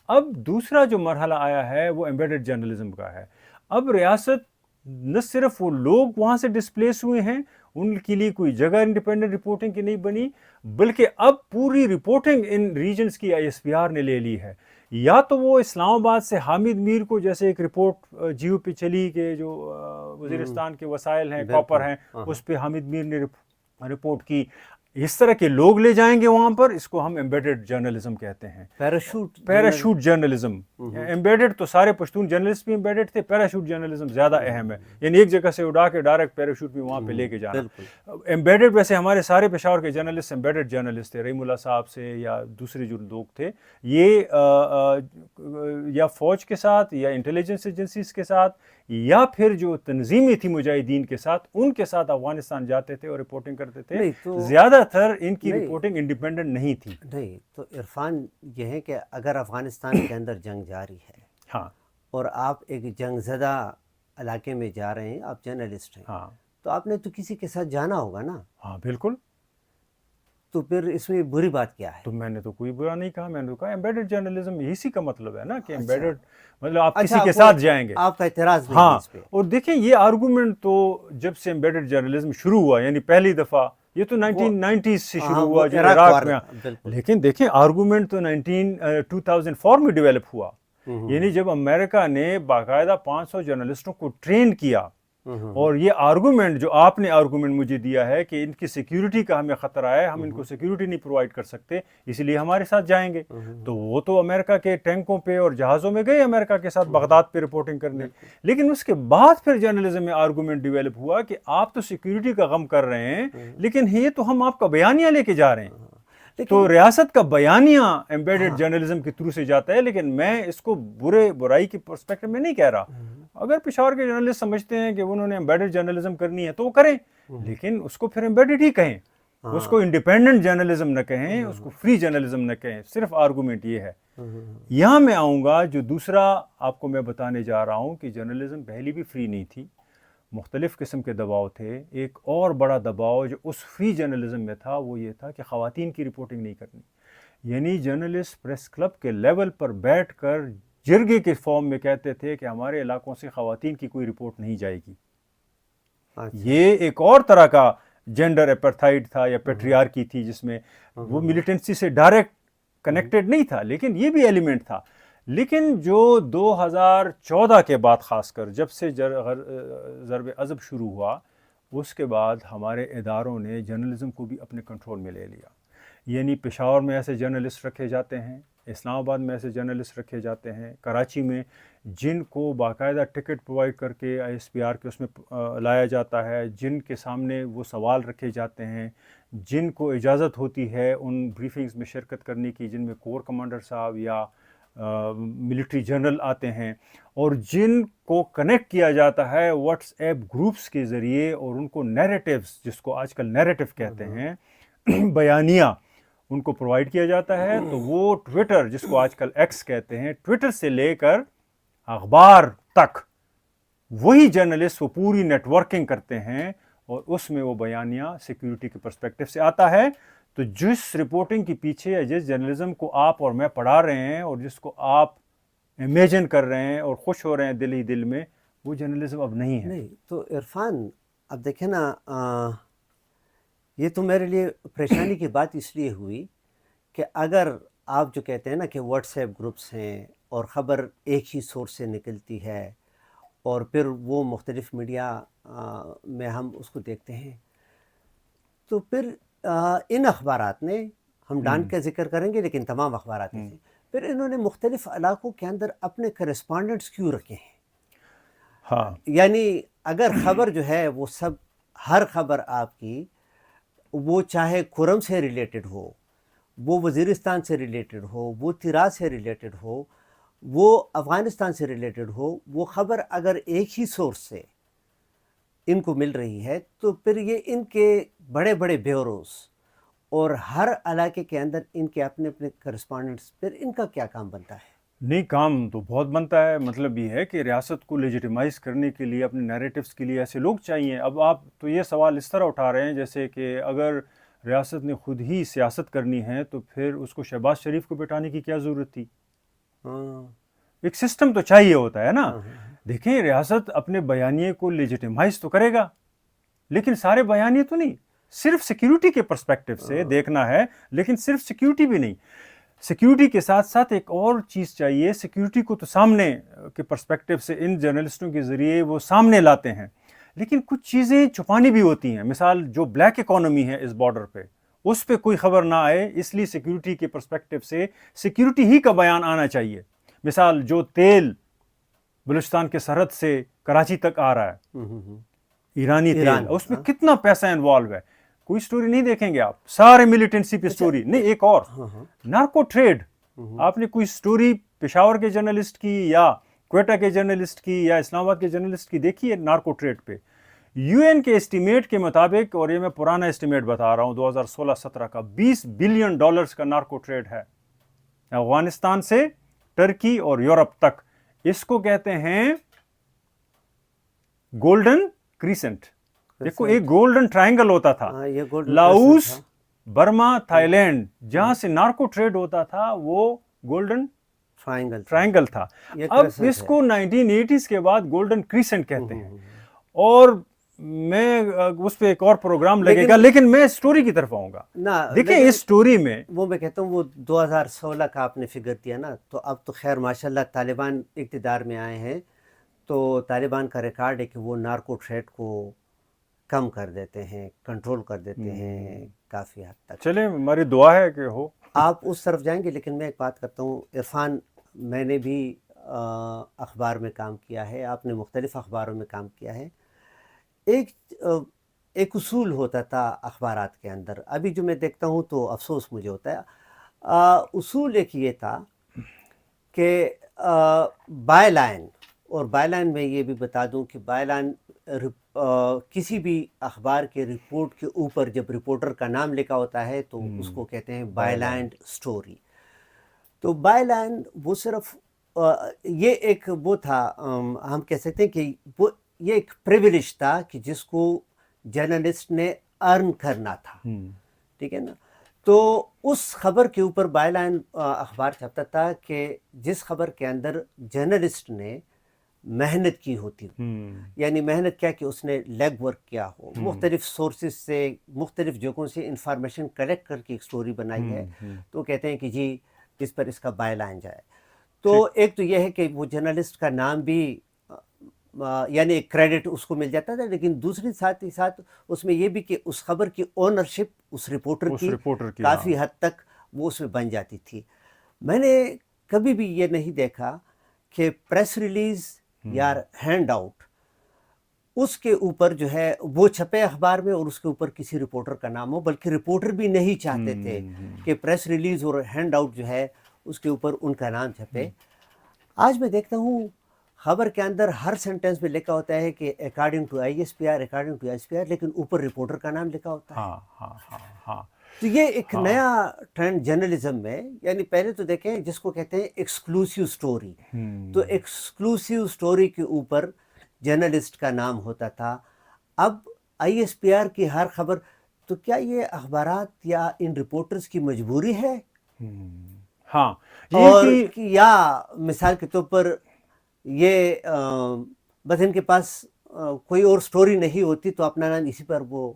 اب دوسرا جو مرحلہ آیا ہے وہ ایمبیڈڈ جرنلزم کا ہے. اب ریاست نہ صرف وہ لوگ وہاں سے ڈسپلیس ہوئے ہیں، ان کے لیے کوئی جگہ انڈیپینڈنٹ رپورٹنگ کی نہیں بنی، بلکہ اب پوری رپورٹنگ ان ریجنز کی آئی ایس پی آر نے لے لی ہے. یا تو وہ اسلام آباد سے حامد میر کو، جیسے ایک رپورٹ جیو پہ چلی کہ جو وزیرستان کے وسائل ہیں، کاپر ہیں، اس پہ حامد میر نے رپورٹ کی. اس طرح کے لوگ لے جائیں گے وہاں پر. اس کو ہم ایمبیڈڈ جرنلزم کہتے ہیں. Parachute journalism. ایمبیڈڈ تو سارے پشتون جرنلسٹ بھی ایمبیڈڈ تھے, پیراشوٹ جرنلزم زیادہ اہم ہے, یعنی ایک جگہ سے اڑا کے ڈائریکٹ پیراشوٹ بھی وہاں پہ لے کے جانا. ایمبیڈڈ ویسے ہمارے سارے پشاور کے جرنلسٹ ایمبیڈڈ جرنلسٹ تھے, رحیم اللہ صاحب سے یا دوسرے جو لوگ تھے, یہ یا فوج کے ساتھ یا انٹیلیجنس ایجنسیز کے ساتھ یا پھر جو تنظیمیں تھی مجاہدین کے ساتھ, ان کے ساتھ افغانستان جاتے تھے اور رپورٹنگ کرتے تھے. زیادہ تر ان کی رپورٹنگ انڈیپینڈنٹ نہیں تھی. نہیں تو عرفان یہ ہے کہ اگر افغانستان کے اندر جنگ جاری ہے, ہاں, اور آپ ایک جنگ زدہ علاقے میں جا رہے ہیں, آپ جرنلسٹ ہیں, ہاں, تو آپ نے تو کسی کے ساتھ جانا ہوگا نا. ہاں بالکل. تو پھر اس میں بری بات کیا ہے؟ تو میں نے تو کوئی برا نہیں کہا, میں نے کہا ایمبیڈڈ جرنلزم اسی کا مطلب ہے نا کہ ایمبیڈڈ مطلب آپ کسی کے ساتھ جائیں گے. آپ کا اعتراض نہیں ہاں, اس پہ. اور دیکھیں یہ آرگومنٹ تو جب سے ایمبیڈڈ جرنلزم شروع ہوا, یعنی پہلی دفعہ یہ تو 1990s سے شروع ہوا جو عراق میں, لیکن دیکھیں آرگومنٹ تو 2004 میں ڈیولپ ہوا. یعنی جب امریکہ نے باقاعدہ 500 جرنلسٹوں کو ٹرین کیا, اور یہ آرگومنٹ جو آپ نے آرگومنٹ مجھے دیا ہے کہ ان کی سیکیورٹی کا ہمیں خطرہ ہے, ہم ان کو سیکیورٹی نہیں پرووائڈ کر سکتے, اس لیے ہمارے ساتھ جائیں گے, تو وہ تو امریکہ کے ٹینکوں پہ اور جہازوں میں گئے امریکہ کے ساتھ بغداد پہ رپورٹنگ کرنے. لیکن اس کے بعد پھر جرنلزم میں آرگومنٹ ڈیولپ ہوا کہ آپ تو سیکیورٹی کا غم کر رہے ہیں, لیکن یہ تو ہم آپ کا بیانیہ لے کے جا رہے ہیں. تو ریاست کا بیانیہ ایمبیڈڈ جرنلزم کے تھرو سے جاتا ہے, لیکن میں اس کو برائی کی پرسپیکٹو میں نہیں کہہ رہا. اگر پشاور کے جرنلسٹ سمجھتے ہیں کہ انہوں نے ایمبیڈڈ جرنلزم کرنی ہے تو وہ کریں, لیکن اس کو پھر ایمبیڈڈ ہی کہیں, اس کو انڈیپینڈنٹ جرنلزم نہ کہیں, اس کو فری جرنلزم نہ کہیں. صرف آرگومنٹ یہ ہے. یہاں میں آؤں گا جو دوسرا آپ کو میں بتانے جا رہا ہوں کہ جرنلزم پہلی بھی فری نہیں تھی, مختلف قسم کے دباؤ تھے. ایک اور بڑا دباؤ جو اس فری جرنلزم میں تھا وہ یہ تھا کہ خواتین کی رپورٹنگ نہیں کرنی. یعنی جرنلسٹ پریس کلب کے لیول پر بیٹھ کر جرگے کے فارم میں کہتے تھے کہ ہمارے علاقوں سے خواتین کی کوئی رپورٹ نہیں جائے گی. یہ ایک اور طرح کا جینڈر اپرتھائڈ تھا یا پیٹریارکی تھی, جس میں وہ ملیٹنسی سے ڈائریکٹ کنیکٹڈ نہیں تھا, لیکن یہ بھی ایلیمنٹ تھا. لیکن جو 2014 کے بعد خاص کر جب سے ضرب عضب شروع ہوا, اس کے بعد ہمارے اداروں نے جرنلزم کو بھی اپنے کنٹرول میں لے لیا. یعنی پشاور میں ایسے جرنلسٹ رکھے جاتے ہیں, اسلام آباد میں ایسے جرنلسٹ رکھے جاتے ہیں, کراچی میں جن کو باقاعدہ ٹکٹ پرووائڈ کر کے ISPR کے اس میں لایا جاتا ہے, جن کے سامنے وہ سوال رکھے جاتے ہیں, جن کو اجازت ہوتی ہے ان بریفنگز میں شرکت کرنے کی, جن میں کور کمانڈر صاحب یا ملٹری جنرل آتے ہیں, اور جن کو کنیکٹ کیا جاتا ہے واٹس ایپ گروپس کے ذریعے, اور ان کو نیریٹیوز, جس کو آج کل نیریٹو کہتے ہیں, بیانیہ ان کو پرووائڈ کیا جاتا ہے. تو وہ ٹویٹر, جس کو آج کل ایکس کہتے ہیں, ٹویٹر سے لے کر اخبار تک وہی جرنلسٹ وہ پوری نیٹ ورکنگ کرتے ہیں, اور اس میں وہ بیانیہ سیکیورٹی کے پرسپیکٹو سے آتا ہے. تو جس رپورٹنگ کے پیچھے یا جس جرنلزم کو آپ اور میں پڑھا رہے ہیں, اور جس کو آپ امیجن کر رہے ہیں اور خوش ہو رہے ہیں دل ہی دل میں, وہ جرنلزم اب نہیں ہے. نہیں تو عرفان, اب دیکھیں نا, یہ تو میرے لیے پریشانی کی بات اس لیے ہوئی کہ اگر آپ جو کہتے ہیں نا کہ واٹس ایپ گروپس ہیں اور خبر ایک ہی سورس سے نکلتی ہے, اور پھر وہ مختلف میڈیا میں ہم اس کو دیکھتے ہیں, تو پھر ان اخبارات نے, ہم ڈان کا ذکر کریں گے لیکن تمام اخبارات ہیں, پھر انہوں نے مختلف علاقوں کے اندر اپنے کرسپونڈنٹس کیوں رکھے ہیں؟ ہاں, یعنی اگر خبر جو ہے وہ سب, ہر خبر آپ کی, وہ چاہے کھرم سے ریلیٹڈ ہو, وہ وزیرستان سے ریلیٹڈ ہو, وہ تیرا سے ریلیٹڈ ہو, وہ افغانستان سے ریلیٹڈ ہو, وہ خبر اگر ایک ہی سورس سے ان کو مل رہی ہے, تو پھر یہ ان کے بڑے بڑے بیوروز اور ہر علاقے کے اندر ان کے اپنے اپنے کرسپونڈنٹس, پھر ان کا کیا کام بنتا ہے؟ نہیں, کام تو بہت بنتا ہے. مطلب یہ ہے کہ ریاست کو لیجیٹیمائز کرنے کے لیے, اپنے نیریٹیوز کے لیے ایسے لوگ چاہیے. اب آپ تو یہ سوال اس طرح اٹھا رہے ہیں جیسے کہ اگر ریاست نے خود ہی سیاست کرنی ہے تو پھر اس کو شہباز شریف کو بٹھانے کی کیا ضرورت تھی؟ ایک سسٹم تو چاہیے ہوتا ہے نا. دیکھیں, ریاست اپنے بیانیے کو لیجیٹیمائز تو کرے گا, لیکن سارے بیانیے تو نہیں, صرف سیکیورٹی کے پرسپیکٹو سے دیکھنا ہے. لیکن صرف سیکیورٹی بھی نہیں, سیکیورٹی کے ساتھ ساتھ ایک اور چیز چاہیے. سیکیورٹی کو تو سامنے کے پرسپیکٹو سے ان جرنلسٹوں کے ذریعے وہ سامنے لاتے ہیں, لیکن کچھ چیزیں چھپانی بھی ہوتی ہیں. مثال جو بلیک اکانومی ہے اس بارڈر پہ, اس پہ کوئی خبر نہ آئے، اس لیے سیکیورٹی کے پرسپیکٹو سے سیکیورٹی ہی کا بیان آنا چاہیے. مثال جو تیل بلوچستان کے سرحد سے کراچی تک آ رہا ہے، ایرانی تیل، اس میں کتنا پیسہ انوالو ہے، کوئی سٹوری نہیں دیکھیں گے آپ، سارے ملیٹنسی پہ سٹوری نہیں. ایک اور نارکو ٹریڈ، آپ نے کوئی سٹوری پشاور کے جرنلسٹ کی یا کوئٹہ کے جرنلسٹ کی یا اسلام آباد کے جرنلسٹ کی دیکھی ہے نارکو ٹریڈ پہ؟ یو این کے اسٹیمیٹ کے مطابق، اور یہ میں پرانا اسٹیمیٹ بتا رہا ہوں 2016-17 کا، $20 بلین کا نارکو ٹریڈ ہے افغانستان سے ٹرکی اور یورپ تک. اس کو کہتے ہیں گولڈن کریسنٹ. دیکھو ایک گولڈن ٹرائنگل ہوتا تھا، لاؤس، برما، تھائی لینڈ، جہاں سے نارکو ٹریڈ ہوتا تھا وہ گولڈن ٹرائنگل تھا. اب اس کو 1980s کے بعد گولڈن کریسنٹ کہتے ہیں. اور میں اس پہ ایک اور پروگرام لگے گا، لیکن میں سٹوری کی طرف آؤں گا. دیکھیں اس سٹوری میں وہ میں کہتا ہوں وہ 2016 کا آپ نے فگر دیا نا، تو اب تو خیر ماشاءاللہ طالبان اقتدار میں آئے ہیں، تو طالبان کا ریکارڈ ہے کہ وہ نارکو ٹریڈ کو کم کر دیتے ہیں، کنٹرول کر دیتے ہیں کافی حد تک. چلیں ہماری دعا ہے کہ ہو. آپ اس طرف جائیں گے، لیکن میں ایک بات کرتا ہوں عرفان، میں نے بھی اخبار میں کام کیا ہے، آپ نے مختلف اخباروں میں کام کیا ہے. ایک اصول ہوتا تھا اخبارات کے اندر، ابھی جو میں دیکھتا ہوں تو افسوس مجھے ہوتا ہے. اصول ایک یہ تھا کہ بائی لائن، اور بائی لائن میں یہ بھی بتا دوں کہ بائی لائن کسی بھی اخبار کے رپورٹ کے اوپر جب رپورٹر کا نام لکھا ہوتا ہے تو اس کو کہتے ہیں بائی لائن سٹوری. تو بائی لائن وہ صرف یہ ایک وہ تھا، ہم کہہ سکتے ہیں کہ وہ یہ ایک پریویلیج تھا کہ جس کو جرنلسٹ نے ارن کرنا تھا، ٹھیک ہے نا. تو اس خبر کے اوپر بائی لائن اخبار چھپتا تھا کہ جس خبر کے اندر جرنلسٹ نے محنت کی ہوتی، یعنی محنت کیا کہ اس نے لیگ ورک کیا ہو، مختلف سورسز سے، مختلف جگہوں سے انفارمیشن کلیکٹ کر کے ایک سٹوری بنائی ہے، تو کہتے ہیں کہ جی اس پر اس کا بائی لائن جائے. تو ایک تو یہ ہے کہ وہ جرنلسٹ کا نام بھی یعنی ایک کریڈٹ اس کو مل جاتا تھا، لیکن دوسری ساتھ ہی ساتھ اس میں یہ بھی کہ اس خبر کی اونرشپ اس رپورٹر کی کافی حد تک وہ اس میں بن جاتی تھی. میں نے کبھی بھی یہ نہیں دیکھا کہ پریس ریلیز یا ہینڈ آؤٹ اس کے اوپر جو ہے وہ چھپے اخبار میں اور اس کے اوپر کسی رپورٹر کا نام ہو، بلکہ رپورٹر بھی نہیں چاہتے تھے کہ پریس ریلیز اور ہینڈ آؤٹ جو ہے اس کے اوپر ان کا نام چھپے. آج میں دیکھتا ہوں خبر کے اندر ہر سینٹنس میں لکھا ہوتا ہے کہ according to I S P R, according to S P R, لیکن اوپر رپورٹر کا نام لکھا ہوتا ہے. تو یہ ایک نیا ٹرینڈ جرنلزم میں، یعنی پہلے تو دیکھیں جس کو کہتے ہیں ایکسکلوسیو سٹوری، تو ایکسکلوسیو سٹوری کے اوپر جرنلسٹ کا نام ہوتا تھا. اب آئی ایس پی آر کی ہر خبر، تو کیا یہ اخبارات یا ان رپورٹرز کی مجبوری ہے؟ ہاں، اور یا مثال کے طور پر یہ بس ان کے پاس کوئی اور سٹوری نہیں ہوتی تو اپنا نام اسی پر وہ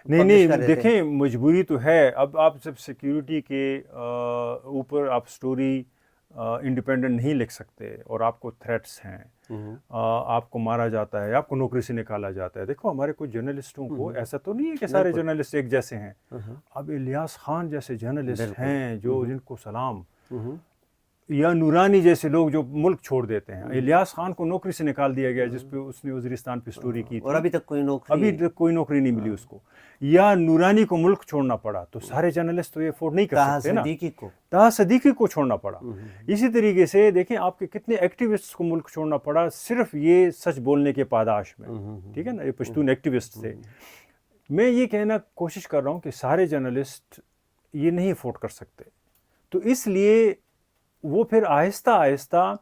نہیں دیکھیں مجبوری تو ہے. اب آپ جب سیکیورٹی کے اوپر آپ سٹوری انڈیپینڈنٹ نہیں لکھ سکتے اور آپ کو تھریٹس ہیں، آپ کو مارا جاتا ہے، آپ کو نوکری سے نکالا جاتا ہے. دیکھو ہمارے کچھ جرنلسٹوں کو ایسا تو نہیں ہے کہ سارے جرنلسٹ ایک جیسے ہیں. اب الیاس خان جیسے جرنلسٹ ہیں جو جن کو سلام، یا نورانی جیسے لوگ جو ملک چھوڑ دیتے ہیں. الیاس خان کو نوکری سے نکال دیا گیا جس پہ اس نے وزیرستان پہ سٹوری کی تھی، اور ابھی تک کوئی نوکری نہیں ملی اس کو. یا نورانی کو ملک چھوڑنا پڑا، تو سارے جرنلسٹ تو یہ افورڈ نہیں کر سکتے نا. طاہر صدیقی کو چھوڑنا پڑا. اسی طریقے سے دیکھیں آپ کے کتنے ایکٹیوسٹ کو ملک چھوڑنا پڑا صرف یہ سچ بولنے کے پاداش میں، ٹھیک ہے نا. یہ پشتون ایکٹیوسٹ تھے. میں یہ کہنا کوشش کر رہا ہوں کہ سارے جرنلسٹ یہ نہیں افورڈ کر سکتے، تو اس لیے وہ پھر آہستہ آہستہ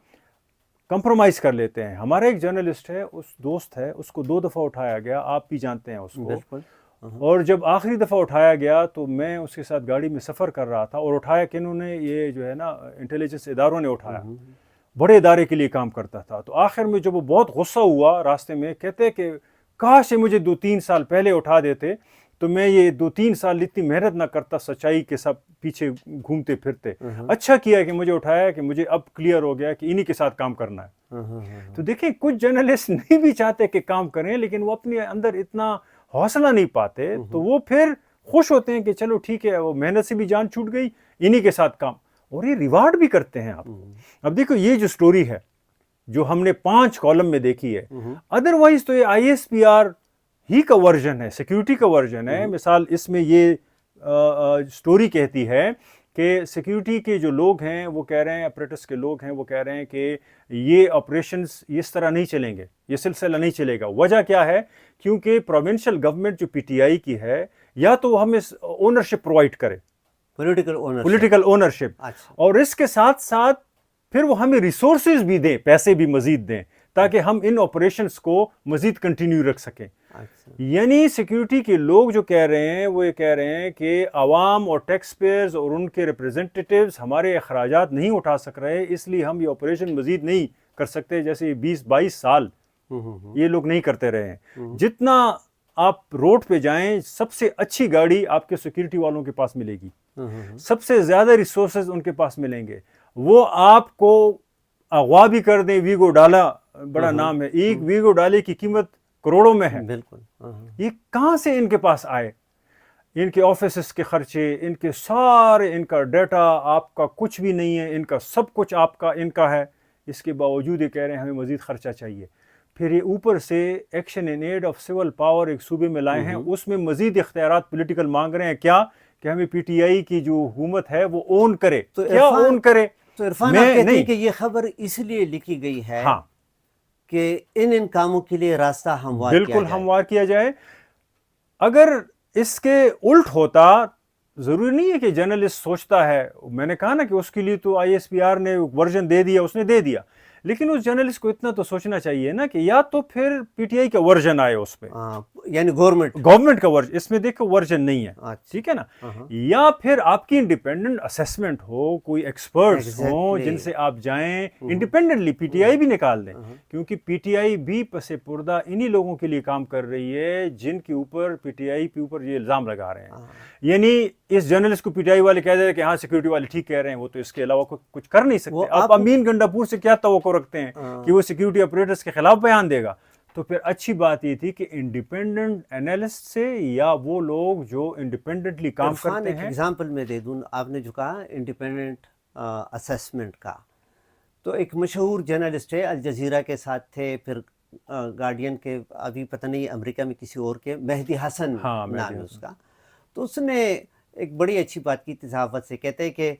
کمپرومائز کر لیتے ہیں. ہمارا ایک جرنلسٹ ہے، اس دوست ہے، اس کو 2 دفعہ اٹھایا گیا، آپ بھی جانتے ہیں اس کو. اور جب آخری دفعہ اٹھایا گیا تو میں اس کے ساتھ گاڑی میں سفر کر رہا تھا، اور اٹھایا کہ انہوں نے یہ جو ہے نا انٹیلیجنس اداروں نے اٹھایا، بڑے ادارے کے لیے کام کرتا تھا. تو آخر میں جب وہ بہت غصہ ہوا راستے میں، کہتے کہ کاش مجھے 2-3 سال پہلے اٹھا دیتے تو میں یہ 2-3 سال اتنی محنت نہ کرتا سچائی کے سب پیچھے گھومتے پھرتے. اچھا کیا کہ مجھے اٹھایا کہ مجھے اب کلیئر ہو گیا کہ انہی کے ساتھ کام کرنا ہے. تو دیکھیں کچھ جرنلسٹ نہیں بھی چاہتے کہ کام کریں، لیکن وہ اپنے اندر اتنا حوصلہ نہیں پاتے، تو وہ پھر خوش ہوتے ہیں کہ چلو ٹھیک ہے وہ محنت سے بھی جان چھوٹ گئی, انہی کے ساتھ کام, اور یہ ریوارڈ بھی کرتے ہیں آپ کو. اب دیکھو یہ جو سٹوری ہے جو ہم نے 5 کالم میں دیکھی ہے, ادروائز تو یہ ISPR ہی کا ورژن ہے, سیکیورٹی کا ورژن ہے. مثال اس میں یہ سٹوری کہتی ہے کہ سیکیورٹی کے جو لوگ ہیں وہ کہہ رہے ہیں, اپریٹس کے لوگ ہیں وہ کہہ رہے ہیں کہ یہ آپریشنز اس طرح نہیں چلیں گے, یہ سلسلہ نہیں چلے گا. وجہ کیا ہے؟ کیونکہ پروونشل گورنمنٹ جو PTI کی ہے, یا تو ہمیں اونرشپ پرووائڈ کرے, پولیٹیکل اونرشپ, اور اس کے ساتھ ساتھ پھر وہ ہمیں ریسورسز بھی دیں, پیسے بھی مزید دیں, تاکہ ہم ان آپریشنز کو مزید کنٹینیو رکھ سکیں. یعنی سیکیورٹی کے لوگ جو کہہ رہے ہیں وہ یہ کہہ رہے ہیں کہ عوام اور ٹیکس پیئرز اور ان کے ریپریزنٹیٹیوز ہمارے اخراجات نہیں اٹھا سک رہے, اس لیے ہم یہ آپریشن مزید نہیں کر سکتے. جیسے 20-22 سال یہ لوگ نہیں کرتے رہے ہیں. جتنا آپ روڈ پہ جائیں سب سے اچھی گاڑی آپ کے سیکیورٹی والوں کے پاس ملے گی, سب سے زیادہ ریسورسز ان کے پاس ملیں گے. وہ آپ کو اغوا بھی کر دیں. ویگو ڈالا بڑا نام ہے, ایک ویگو ڈالے کی قیمت کروڑوں میں ہے. بالکل. یہ کہاں سے ان کے پاس آئے؟ ان کے آفیسز کے خرچے, ان کے سارے, ان کا ڈیٹا آپ کا کچھ بھی نہیں ہے, ان کا سب کچھ آپ کا ان کا ہے. اس کے باوجود یہ کہہ رہے ہیں ہمیں مزید خرچہ چاہیے. پھر یہ اوپر سے action in aid of civil power ایک صوبے میں لائے ہیں, اس میں مزید اختیارات پولیٹیکل مانگ رہے ہیں. کیا کہ ہمیں PTI کی جو حکومت ہے وہ اون کرے. تو کیا اون کرے؟ تو عرفان آپ کہتے ہیں کہ یہ خبر اس لیے لکھی گئی ہے کہ ان کاموں کے لیے راستہ ہموار کیا جائے. بالکل ہموار کیا جائے. اگر اس کے الٹ ہوتا, ضروری نہیں ہے کہ جرنلسٹ سوچتا ہے, میں نے کہا نا کہ اس کے لیے تو ISPR نے ورژن دے دیا, اس نے دے دیا, لیکن اس جرنلسٹ کو اتنا تو سوچنا چاہیے نا کہ یا تو پھر PTI کا ورژن آئے اس پہ, یعنی گورنمنٹ کا ورژن, اس میں دیکھو ورژن نہیں ہے, ٹھیک ہے نا, یا پھر آپ کی انڈیپینڈنٹ اسیسمنٹ ہو, کوئی ایکسپرٹس ہوں جن سے آپ جائیں انڈیپینڈنٹلی. PTI بھی نکال دیں, کیونکہ PTI بھی پس پردہ انہی لوگوں کے لیے کام کر رہی ہے جن کے اوپر PTI کے اوپر یہ الزام لگا رہے ہیں. یعنی اس جرنلسٹ کو PTI والے کہہ دے کہ ہاں سیکورٹی والے ٹھیک کہہ رہے ہیں, وہ تو اس کے علاوہ کچھ کر نہیں سکتے. آپ امین گنڈاپور سے کیا توقع رکھتے ہیں کہ وہ سیکورٹی آپریٹرز کے خلاف بیان دے گا؟ تو پھر اچھی بات یہ تھی کہ انڈیپینڈنٹ اینالسٹ سے, یا وہ لوگ جو انڈیپینڈنٹلی کام کرتے ہیں. ایک ایگزامپل میں دے دوں, آپ نے جو کہا انڈیپینڈنٹ اسیسمنٹ کا, تو ایک مشہور جرنلسٹ ہے, الجزیرہ کے ساتھ تھے, پھر گارڈین کے, ابھی پتہ نہیں امریکہ میں کسی اور کے, مہدی حسن نام ہے اس کا. تو اس نے ایک بڑی اچھی بات کی تھی صحافت سے. کہتے ہیں کہ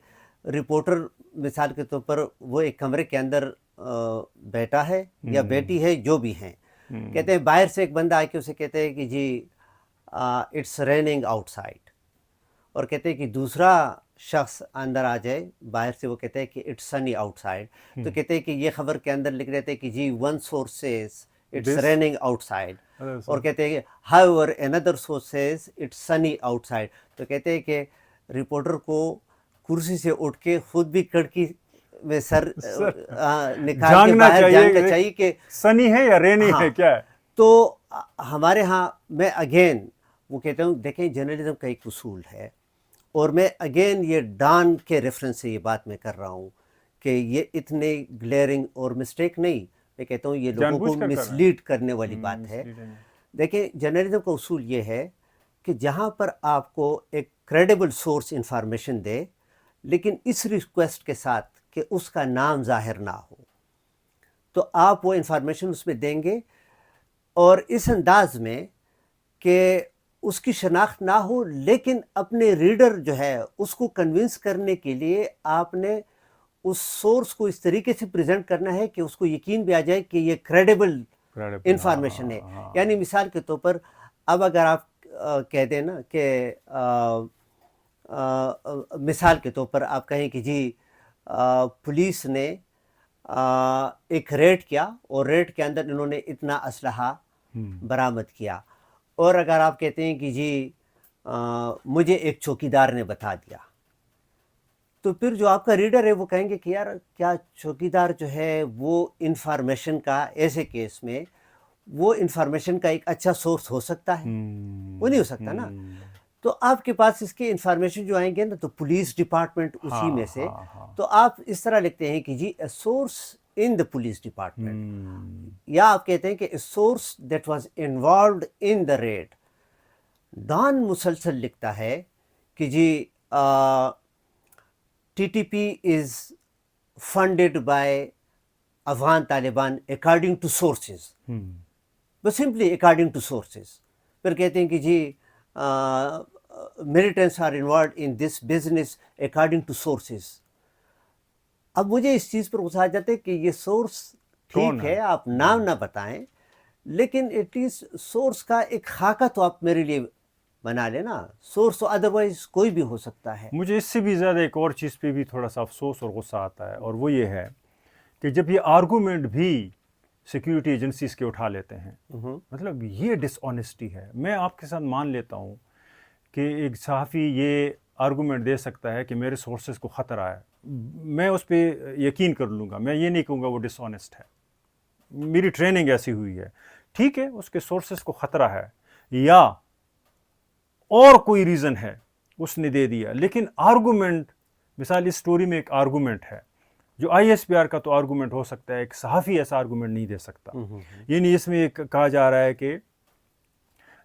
رپورٹر مثال کے طور پر وہ ایک کمرے کے اندر بیٹا ہے یا بیٹی ہے, جو بھی ہیں, کہتے ہیں باہر سے ایک بندہ آ کے اسے کہتے ہیں کہ جی اٹس ریننگ آؤٹ سائڈ, اور کہتے ہیں کہ دوسرا شخص اندر آ جائے باہر سے, وہ کہتے ہیں کہ اٹس سنی آؤٹ سائڈ. تو کہتے ہیں کہ یہ خبر کے اندر لکھ رہے تھے کہ جی one source says it's raining outside, اور کہتے ہیں کہ however another source says it's sunny outside. تو کہتے ہیں کہ رپورٹر کو کرسی سے اٹھ کے خود بھی کڑکی میں سر نکال کے باہر جاننا چاہیے کہ سنی ہے یا رینی ہے, کیا ہے. تو ہمارے ہاں میں اگین وہ کہتا ہوں, دیکھیں جرنلزم کا ایک اصول ہے, اور میں اگین یہ ڈان کے ریفرنس سے یہ بات میں کر رہا ہوں کہ یہ اتنے گلیئرنگ اور مسٹیک نہیں, میں کہتا ہوں یہ لوگوں کو مسلیڈ کرنے والی بات ہے. دیکھیں جرنلزم کا اصول یہ ہے کہ جہاں پر آپ کو ایک کریڈیبل سورس انفارمیشن دے, لیکن اس ریکویسٹ کے ساتھ کہ اس کا نام ظاہر نہ ہو, تو آپ وہ انفارمیشن اس میں دیں گے, اور اس انداز میں کہ اس کی شناخت نہ ہو, لیکن اپنے ریڈر جو ہے اس کو کنونس کرنے کے لیے آپ نے اس سورس کو اس طریقے سے پریزنٹ کرنا ہے کہ اس کو یقین بھی آ جائے کہ یہ کریڈیبل انفارمیشن ہے. یعنی مثال کے طور پر اب اگر آپ کہہ دیں نا کہ مثال کے طور پر آپ کہیں کہ جی پولیس نے ایک ریڈ کیا, اور ریڈ کے اندر انہوں نے اتنا اسلحہ برآمد کیا, اور اگر آپ کہتے ہیں کہ جی مجھے ایک چوکیدار نے بتا دیا, تو پھر جو آپ کا ریڈر ہے وہ کہیں گے کہ یار کیا چوکیدار جو ہے وہ انفارمیشن کا, ایسے کیس میں وہ انفارمیشن کا ایک اچھا سورس ہو سکتا ہے؟ وہ نہیں ہو سکتا نا. تو آپ کے پاس اس کی انفارمیشن جو آئیں گے نا, تو پولیس ڈپارٹمنٹ اسی میں سے, تو آپ اس طرح لکھتے ہیں کہ جی a source in the police department, یا آپ کہتے ہیں کہ a source that was involved in the raid. Dawn مسلسل لکھتا ہے کہ جی T T P is funded by Afghan Taliban according to sources, بس سمپلی اکارڈنگ ٹو سورسز. پھر کہتے ہیں کہ جی militants are involved in this business according to sources. اب مجھے اس چیز پر غصہ آ جاتا ہے کہ یہ سورس ٹھیک ہے آپ نام نہ بتائیں، لیکن ایٹ لیسٹ سورس کا ایک خاکہ تو آپ میرے لیے بنا لیں نا. سورس تو ادروائز کوئی بھی ہو سکتا ہے. مجھے اس سے بھی زیادہ ایک اور چیز پہ بھی تھوڑا سا افسوس اور غصہ آتا ہے، اور وہ یہ ہے کہ جب یہ آرگومنٹ بھی سیکیورٹی ایجنسیز کے اٹھا لیتے ہیں، مطلب یہ ڈس آنیسٹی ہے. میں آپ کے ساتھ مان لیتا ہوں کہ ایک صحافی یہ آرگومنٹ دے سکتا ہے کہ میرے سورسز کو خطرہ ہے، میں اس پہ یقین کر لوں گا، میں یہ نہیں کہوں گا وہ ڈس آنیسٹ ہے، میری ٹریننگ ایسی ہوئی ہے. ٹھیک ہے، اس کے سورسز کو خطرہ ہے یا اور کوئی ریزن ہے اس نے دے دیا، لیکن آرگومنٹ، مثال اس سٹوری میں ایک آرگومنٹ ہے جو آئی ایس پی آر کا تو آرگومنٹ ہو سکتا ہے، ایک صحافی ایسا آرگومنٹ نہیں دے سکتا. یعنی اس میں ایک کہا جا رہا ہے کہ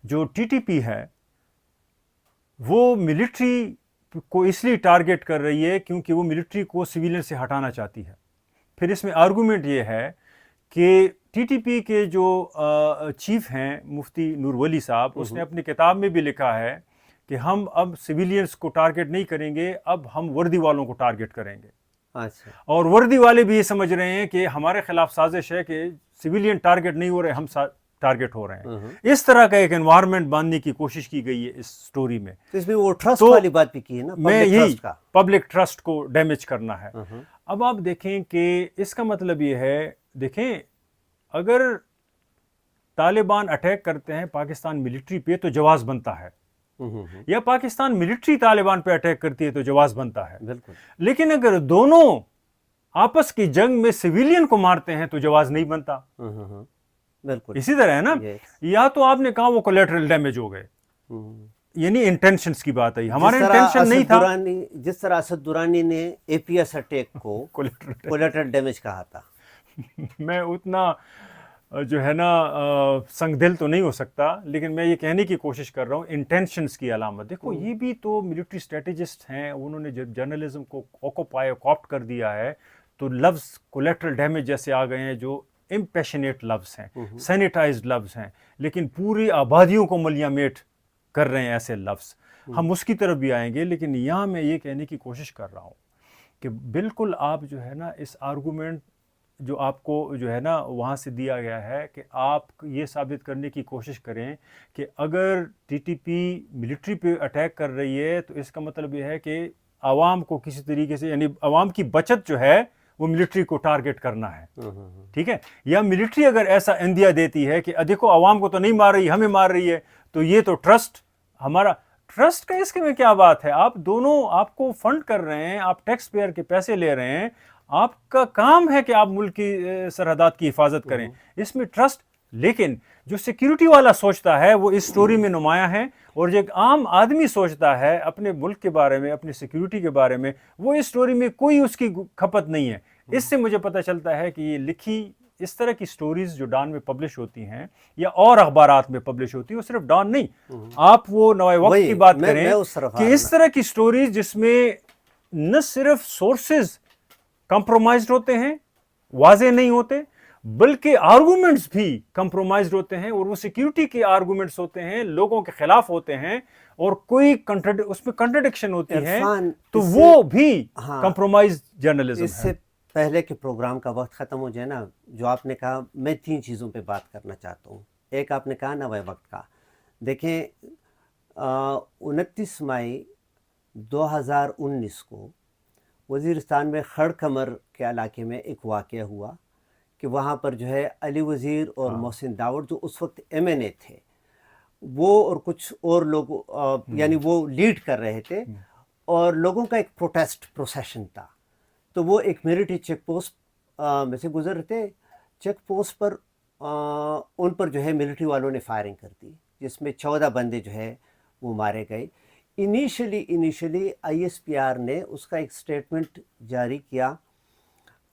جو ٹی ٹی پی ہے وہ ملٹری کو اس لیے ٹارگٹ کر رہی ہے کیونکہ وہ ملٹری کو سویلین سے ہٹانا چاہتی ہے. پھر اس میں آرگومنٹ یہ ہے کہ ٹی ٹی پی کے جو چیف ہیں مفتی نور ولی صاحب، اس نے اپنی کتاب میں بھی لکھا ہے کہ ہم اب سویلینز کو ٹارگٹ نہیں کریں گے، اب ہم وردی والوں کو ٹارگٹ کریں گے. اور وردی والے بھی یہ سمجھ رہے ہیں کہ ہمارے خلاف سازش ہے کہ سویلین ٹارگٹ نہیں ہو رہے، ہم ٹارگٹ ہو رہے ہیں. اس طرح کا ایک انوائرمنٹ باندھنے کی کوشش کی گئی ہے اس سٹوری میں. اس میں وہ ٹرسٹ والی بات بھی کی ہے نا، میں یہی پبلک ٹرسٹ کو ڈیمیج کرنا ہے. اب آپ دیکھیں کہ اس کا مطلب یہ ہے، دیکھیں اگر طالبان اٹیک کرتے ہیں پاکستان ملٹری پہ تو جواز بنتا ہے، یا پاکستان ملٹری طالبان پہ اٹیک کرتی ہے تو جواز بنتا ہے. بالکل. لیکن اگر دونوں آپس کی جنگ میں سویلین کو مارتے ہیں تو جواز نہیں بنتا. بالکل اسی طرح ہے نا. یا تو آپ نے کہا وہ کولیٹرل ڈیمیج ہو گئے، یعنی انٹینشنز کی بات ہے، ہمارا انٹینشن نہیں تھا. جس طرح اسد درانی نے اے پی ایس اٹیک کو کولیٹرل ڈیمیج کہا تھا. میں اتنا جو ہے نا سنگ دل تو نہیں ہو سکتا، لیکن میں یہ کہنے کی کوشش کر رہا ہوں انٹینشنز کی علامت. دیکھو یہ بھی تو ملٹری اسٹریٹجسٹ ہیں، انہوں نے جب جرنلزم کو آکوپائی کاپٹ کر دیا ہے تو لفظ کولیٹرل ڈیمیج جیسے آ گئے ہیں جو امپیشنیٹ لفظ ہیں، سینیٹائزڈ لفظ ہیں، لیکن پوری آبادیوں کو ملیاں میٹ کر رہے ہیں ایسے لفظ. ہم اس کی طرف بھی آئیں گے، لیکن یہاں میں یہ کہنے کی کوشش کر رہا ہوں کہ بالکل آپ جو ہے نا اس آرگومنٹ جو آپ کو جو ہے نا وہاں سے دیا گیا ہے کہ آپ یہ ثابت کرنے کی کوشش کریں کہ اگر ٹی ٹی پی ملٹری پہ اٹیک کر رہی ہے تو اس کا مطلب یہ ہے کہ عوام کو کسی طریقے سے، یعنی عوام کی بچت جو ہے وہ ملٹری کو ٹارگٹ کرنا ہے. ٹھیک ہے، یا ملٹری اگر ایسا اندیا دیتی ہے کہ دیکھو عوام کو تو نہیں مار رہی، ہمیں مار رہی ہے، تو یہ تو ٹرسٹ ہمارا ٹرسٹ کا اس کے میں کیا بات ہے. آپ دونوں آپ کو فنڈ کر رہے ہیں، آپ ٹیکس پیئر کے پیسے لے رہے ہیں، آپ کا کام ہے کہ آپ ملک کی سرحدات کی حفاظت کریں، اس میں ٹرسٹ. لیکن جو سیکیورٹی والا سوچتا ہے وہ اس سٹوری میں نمایاں ہے، اور جو ایک عام آدمی سوچتا ہے اپنے ملک کے بارے میں، اپنی سیکیورٹی کے بارے میں، وہ اس سٹوری میں کوئی اس کی کھپت نہیں ہے. اس سے مجھے پتہ چلتا ہے کہ یہ لکھی اس طرح کی سٹوریز جو ڈان میں پبلش ہوتی ہیں یا اور اخبارات میں پبلش ہوتی ہیں، وہ صرف ڈان نہیں، آپ وہ نوائے وقت کی بات کریں کہ اس طرح کی سٹوریز جس میں نہ صرف سورسز کمپرومائزڈ ہوتے ہیں، واضح نہیں ہوتے، بلکہ آرگومنٹس بھی کمپرومائزڈ ہوتے ہیں، اور وہ سیکیورٹی کے آرگومنٹس ہوتے ہیں، لوگوں کے خلاف ہوتے ہیں، اور کوئی اس میں کنٹرڈکشن ہوتی ہے تو وہ بھی کمپرومائز جرنلزم ہے. اس سے پہلے کہ پروگرام کا وقت ختم ہو جائے نا، جو آپ نے کہا، میں 3 چیزوں پہ بات کرنا چاہتا ہوں. ایک آپ نے کہا نوائے وقت کا. دیکھیں 29 مئی 2019 کو وزیرستان میں خڑ کمر کے علاقے میں ایک واقعہ ہوا کہ وہاں پر جو ہے علی وزیر اور محسن داوڑ جو اس وقت ایم این اے تھے، وہ اور کچھ اور لوگ یعنی وہ لیڈ کر رہے تھے، اور لوگوں کا ایک پروسیشن تھا. تو وہ ایک ملٹری چیک پوسٹ میں سے گزر رہے تھے. چیک پوسٹ پر ان پر جو ہے ملٹری والوں نے فائرنگ کر دی، جس میں 14 بندے جو ہے وہ مارے گئے. Initially I S P are نے اس کا ایک سٹیٹمنٹ جاری کیا،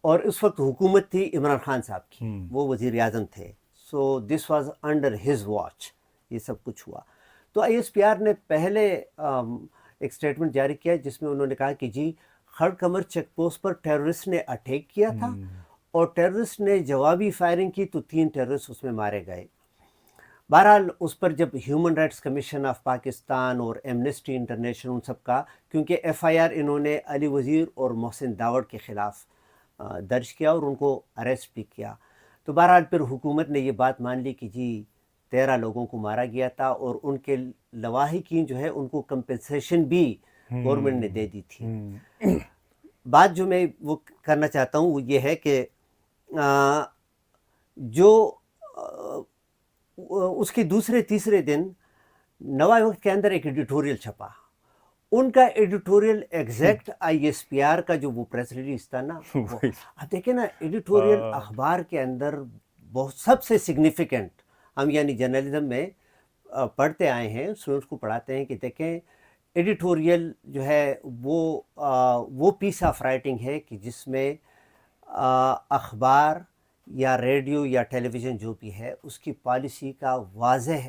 اور اس وقت حکومت تھی عمران خان صاحب کی، وہ وزیر اعظم تھے. So this was under his watch, یہ سب کچھ ہوا. تو ISPR نے پہلے ایک سٹیٹمنٹ جاری کیا جس میں انہوں نے کہا کہ جی خڑ کمر چیک پوسٹ پر ٹیررسٹ نے اٹیک کیا تھا اور ٹیررسٹ نے جوابی فائرنگ کی تو 3 ٹیررسٹ اس میں مارے گئے. بہرحال اس پر جب human rights commission of Pakistan اور ایمنسٹی انٹرنیشنل ان سب کا، کیونکہ FIR انہوں نے علی وزیر اور محسن داوڑ کے خلاف درج کیا اور ان کو اریسٹ بھی کیا، تو بہرحال پھر حکومت نے یہ بات مان لی کہ جی 13 لوگوں کو مارا گیا تھا اور ان کے لواحقین جو ہے ان کو کمپنسیشن بھی گورنمنٹ نے دے دی تھی. بات جو میں وہ کرنا چاہتا ہوں وہ یہ ہے کہ جو اس کے دوسرے تیسرے دن نوائے وقت کے اندر ایک ایڈیٹوریل چھپا. ان کا ایڈیٹوریل ایگزیکٹ ISPR کا جو وہ پریس ریلیز تھا نا، اب دیکھیں نا ایڈیٹوریل اخبار کے اندر بہت سب سے سگنیفیکنٹ، ہم یعنی جرنلزم میں پڑھتے آئے ہیں، اسٹوڈنٹس کو پڑھاتے ہیں کہ دیکھیں ایڈیٹوریل جو ہے وہ پیس آف رائٹنگ ہے کہ جس میں اخبار یا ریڈیو یا ٹیلی ویژن جو بھی ہے اس کی پالیسی کا واضح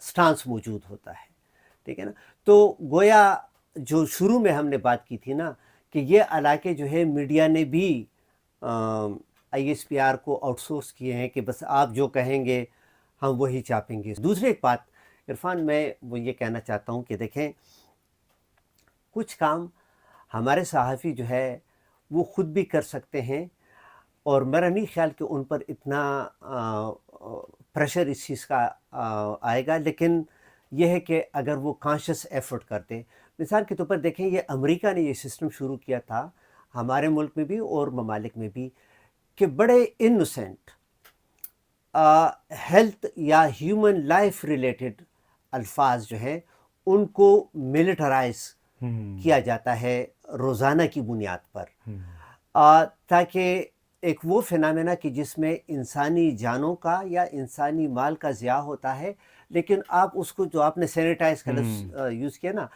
سٹانس موجود ہوتا ہے. ٹھیک ہے نا. تو گویا جو شروع میں ہم نے بات کی تھی نا کہ یہ علاقے جو ہے میڈیا نے بھی ISPR کو آؤٹ سورس کیے ہیں کہ بس آپ جو کہیں گے ہم وہی چھاپیں گے. دوسری ایک بات عرفان میں وہ یہ کہنا چاہتا ہوں کہ دیکھیں کچھ کام ہمارے صحافی جو ہے وہ خود بھی کر سکتے ہیں اور میرا نہیں خیال کہ ان پر اتنا پریشر اس چیز کا آئے گا، لیکن یہ ہے کہ اگر وہ کانشیس ایفرٹ کرتے. مثال کے طور پر دیکھیں یہ امریکہ نے یہ سسٹم شروع کیا تھا ہمارے ملک میں بھی اور ممالک میں بھی کہ بڑے انوسینٹ ہیلتھ یا ہیومن لائف ریلیٹڈ الفاظ جو ہیں ان کو ملٹرائز کیا جاتا ہے روزانہ کی بنیاد پر، تاکہ ایک وہ فینامنا کہ جس میں انسانی جانوں کا یا انسانی مال کا ضیاع ہوتا ہے، لیکن آپ اس کو جو آپ نے سینیٹائز کا لفظ یوز کیا نا،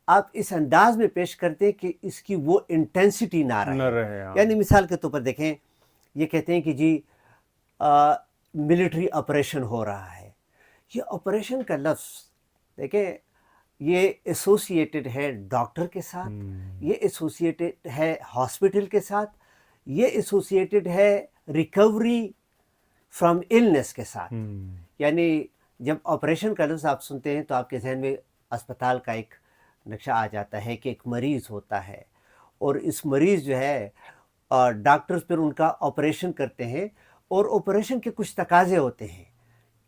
آپ اس انداز میں پیش کرتے کہ اس کی وہ انٹینسٹی نہ رہے. یعنی مثال کے طور پر دیکھیں یہ کہتے ہیں کہ جی ملٹری آپریشن ہو رہا ہے. یہ آپریشن کا لفظ دیکھیں یہ ایسوسیٹڈ ہے ڈاکٹر کے ساتھ، یہ ایسوسیٹڈ ہے ہاسپٹل کے ساتھ، یہ ایسوسیٹڈ ہے ریکوری فرام النس کے ساتھ. یعنی جب آپریشن کا لفظ آپ سنتے ہیں تو آپ کے ذہن میں اسپتال کا ایک نقشہ آ جاتا ہے کہ ایک مریض ہوتا ہے اور اس مریض جو ہے ڈاکٹرز پھر ان کا آپریشن کرتے ہیں اور آپریشن کے کچھ تقاضے ہوتے ہیں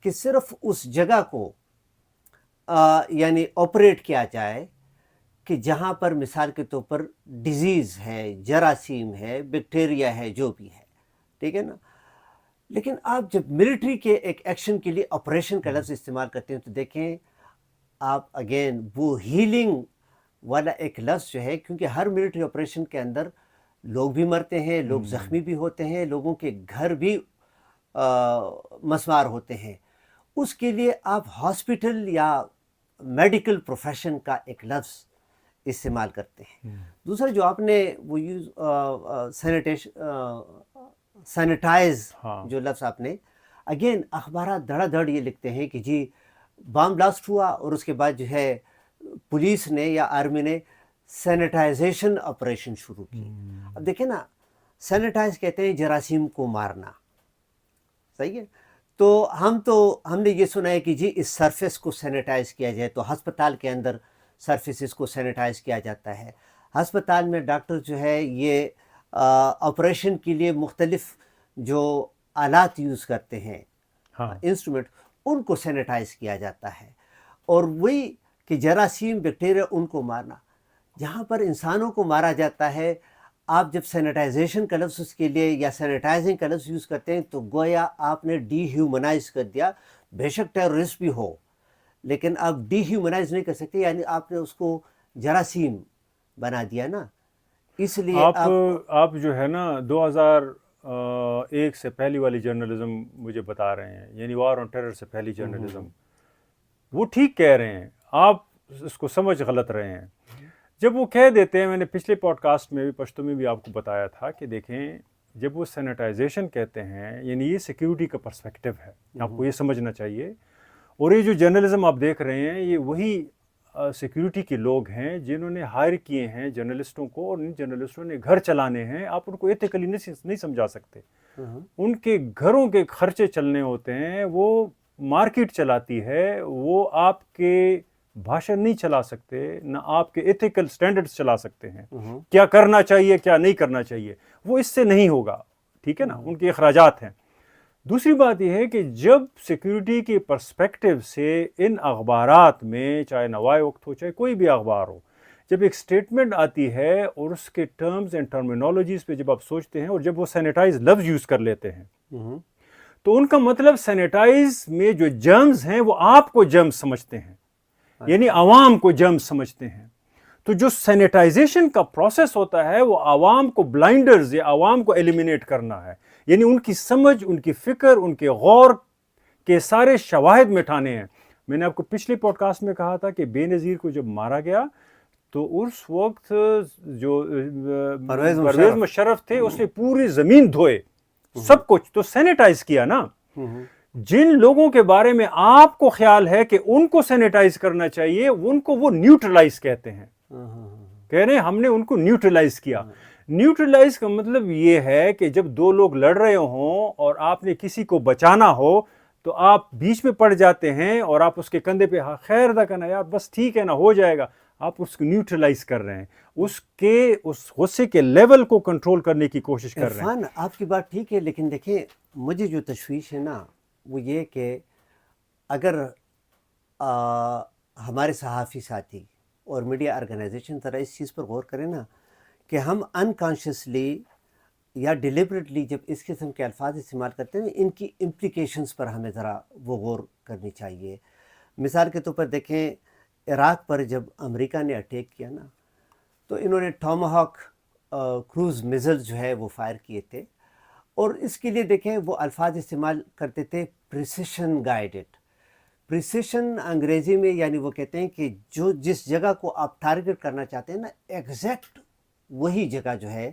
کہ صرف اس جگہ کو یعنی آپریٹ کیا جائے کہ جہاں پر مثال کے طور پر ڈیزیز ہے، جراثیم ہے، بیکٹیریا ہے، جو بھی ہے. ٹھیک ہے نا. لیکن آپ جب ملٹری کے ایک ایکشن کے لیے آپریشن کا لفظ استعمال کرتے ہیں تو دیکھیں آپ اگین وہ ہیلنگ والا ایک لفظ جو ہے، کیونکہ ہر ملٹری آپریشن کے اندر لوگ بھی مرتے ہیں، لوگ زخمی بھی ہوتے ہیں، لوگوں کے گھر بھی مسمار ہوتے ہیں. اس کے لیے آپ ہاسپٹل یا میڈیکل پروفیشن کا ایک لفظ استعمال کرتے ہیں. دوسرا جو آپ نے وہ یوز سینیٹائز جو لفظ آپ نے، اگین اخبارات دھڑا دھڑ یہ لکھتے ہیں کہ جی بام بلاسٹ ہوا اور اس کے بعد جو ہے پولیس نے یا آرمی نے سینیٹائزیشن آپریشن شروع کی. اب دیکھیں نا سینیٹائز کہتے ہیں جراثیم کو مارنا، صحیح ہے. تو ہم نے یہ سنا ہے کہ جی اس سرفیس کو سینیٹائز کیا جائے، تو ہسپتال کے اندر سرفیسز کو سینیٹائز کیا جاتا ہے. ہسپتال میں ڈاکٹر جو ہے یہ آپریشن کے لیے مختلف جو آلات یوز کرتے ہیں، انسٹرومنٹ، ان کو سینیٹائز کیا جاتا ہے. اور وہی کہ جراثیم بیکٹیریا ان کو مارنا، جہاں پر انسانوں کو مارا جاتا ہے آپ جب سینیٹائزیشن کا لفظ اس کے لیے یا سینیٹائزنگ کا لفظ یوز کرتے ہیں تو گویا آپ نے ڈی ہیومنائز کر دیا. بے شک ٹیررسٹ بھی ہو لیکن آپ ڈی ہیومنائز نہیں کر سکتے، یعنی آپ نے اس کو جراثیم بنا دیا نا. اس لیے آپ جو ہے نا 2001 سے پہلی والی جرنلزم مجھے بتا رہے ہیں، یعنی وار آن ٹیرر سے پہلی جرنلزم، وہ ٹھیک کہہ رہے ہیں، آپ اس کو سمجھ غلط رہے ہیں. جب وہ کہہ دیتے ہیں، میں نے پچھلے پوڈ کاسٹ میں بھی پشتو میں بھی آپ کو بتایا تھا کہ دیکھیں جب وہ سینیٹائزیشن کہتے ہیں یعنی یہ سیکیورٹی کا پرسپیکٹو ہے، آپ کو یہ سمجھنا چاہیے. اور یہ جو جرنلزم آپ دیکھ رہے ہیں یہ وہی سیکیورٹی کے لوگ ہیں جنہوں نے ہائر کیے ہیں جرنلسٹوں کو، اور ان جرنلسٹوں نے گھر چلانے ہیں. آپ ان کو ایتھیکلی نہیں سمجھا سکتے. ان کے گھروں کے خرچے چلنے ہوتے ہیں، وہ مارکیٹ چلاتی ہے، وہ آپ کے بھاشن نہیں چلا سکتے، نہ آپ کے ایتھیکل سٹینڈرڈز چلا سکتے ہیں. کیا کرنا چاہیے کیا نہیں کرنا چاہیے وہ اس سے نہیں ہوگا. ٹھیک ہے نا، ان کے اخراجات ہیں. دوسری بات یہ ہے کہ جب سیکیورٹی کے پرسپیکٹو سے ان اخبارات میں، چاہے نوائے وقت ہو چاہے کوئی بھی اخبار ہو، جب ایک سٹیٹمنٹ آتی ہے اور اس کے ٹرمز اینڈ ٹرمینالوجیز پہ جب آپ سوچتے ہیں اور جب وہ سینیٹائز لفظ یوز کر لیتے ہیں تو ان کا مطلب سینیٹائز میں جو جرمز ہیں وہ آپ کو جرمز سمجھتے ہیں، یعنی عوام کو جرمز سمجھتے ہیں. تو جو سینیٹائزیشن کا پروسیس ہوتا ہے وہ عوام کو بلائنڈرز یا عوام کو ایلیمینیٹ کرنا ہے، یعنی ان کی سمجھ، ان کی فکر، ان کے غور کے سارے شواہد مٹھانے ہیں. میں نے آپ کو پچھلے پوڈ کاسٹ میں کہا تھا کہ بے نظیر کو جب مارا گیا تو اس وقت جو پرویز مشرف تھے اس نے پوری زمین دھوئے، سب کچھ تو سینیٹائز کیا نا. جن لوگوں کے بارے میں آپ کو خیال ہے کہ ان کو سینیٹائز کرنا چاہیے ان کو وہ نیوٹرلائز کہتے ہیں. کہہ رہے ہیں ہم نے ان کو نیوٹرلائز کیا. نیوٹرلائز کا مطلب یہ ہے کہ جب دو لوگ لڑ رہے ہوں اور آپ نے کسی کو بچانا ہو تو آپ بیچ میں پڑ جاتے ہیں اور آپ اس کے کندھے پہ خیر دا کہنا یار بس ٹھیک ہے نا ہو جائے گا، آپ اس کو نیوٹرلائز کر رہے ہیں، اس غصے کے لیول کو کنٹرول کرنے کی کوشش کر رہے ہیں. عرفان آپ کی بات ٹھیک ہے، لیکن دیکھیں مجھے جو تشویش ہے نا وہ یہ کہ اگر ہمارے صحافی ساتھی اور میڈیا آرگنائزیشن ذرا اس چیز پر غور کریں نا کہ ہم انکانشیسلی یا ڈیلیبریٹلی جب اس قسم کے الفاظ استعمال کرتے ہیں ان کی امپلیکیشنز پر ہمیں ذرا وہ غور کرنی چاہیے. مثال کے طور پر دیکھیں عراق پر جب امریکہ نے اٹیک کیا نا تو انہوں نے ٹاماہاک کروز میزائل جو ہے وہ فائر کیے تھے، اور اس کے لیے دیکھیں وہ الفاظ استعمال کرتے تھے پریسیشن گائیڈڈ. پریسیشن انگریزی میں یعنی وہ کہتے ہیں کہ جو جس جگہ کو آپ ٹارگٹ کرنا چاہتے ہیں نا ایگزیکٹ وہی جگہ جو ہے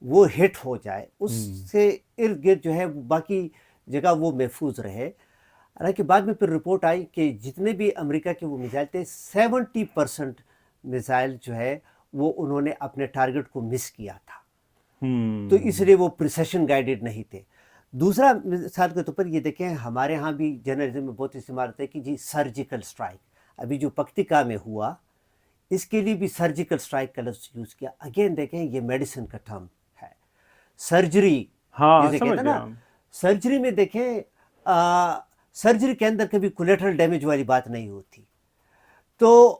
وہ ہٹ ہو جائے، اس سے ارد گرد جو ہے باقی جگہ وہ محفوظ رہے. حالانکہ بعد میں پھر رپورٹ آئی کہ جتنے بھی امریکہ کے وہ میزائل تھے 70% میزائل جو ہے وہ انہوں نے اپنے ٹارگٹ کو مس کیا تھا، تو اس لیے وہ پریسیشن گائیڈڈ نہیں تھے. دوسرا مثال کے طور پر یہ دیکھیں ہمارے ہاں بھی جرنلزم میں بہت استعمال ہوتا ہے کہ جی سرجیکل اسٹرائک، ابھی جو پکتیکا میں ہوا اس کے لیے بھی سرجیکل اسٹرائک کا لفظ یوز کیا. اگین دیکھیں یہ میڈیسن کا ٹرم ہے، سرجری جسے کہتے ہیں نا، سرجری میں دیکھیں سرجری کے اندر کبھی کولیٹرل ڈیمیج والی بات نہیں ہوتی. تو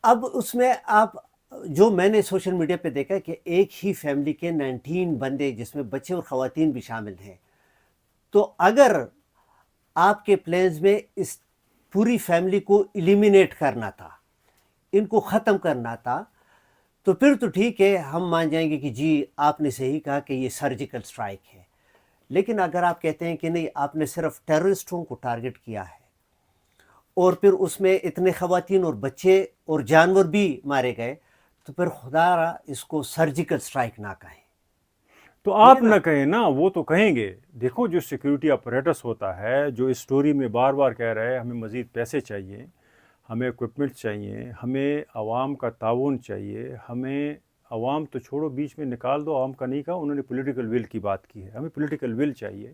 اب اس میں آپ جو میں نے سوشل میڈیا پہ دیکھا کہ ایک ہی فیملی کے 19 بندے جس میں بچے اور خواتین بھی شامل ہیں، تو اگر آپ کے پلانز میں اس پوری فیملی کو ایلیمینیٹ کرنا تھا، ان کو ختم کرنا تھا، تو پھر تو ٹھیک ہے ہم مان جائیں گے کہ جی آپ نے صحیح کہا کہ یہ سرجیکل اسٹرائک ہے. لیکن اگر آپ کہتے ہیں کہ نہیں آپ نے صرف ٹیررسٹوں کو ٹارگٹ کیا ہے اور پھر اس میں اتنے خواتین اور بچے اور جانور بھی مارے گئے، تو پھر خدا را اس کو سرجیکل اسٹرائک نہ کہیں. تو آپ نہ کہیں نا، وہ تو کہیں گے. دیکھو جو سیکیورٹی اپریٹس ہوتا ہے جو اس سٹوری میں بار بار کہہ رہا ہے ہمیں مزید پیسے چاہیے، ہمیں اکوپمنٹ چاہیے، ہمیں عوام کا تعاون چاہیے، ہمیں عوام تو چھوڑو بیچ میں نکال دو، عوام کا نہیں کہا، انہوں نے پولیٹیکل ول کی بات کی ہے، ہمیں پولیٹیکل ول چاہیے.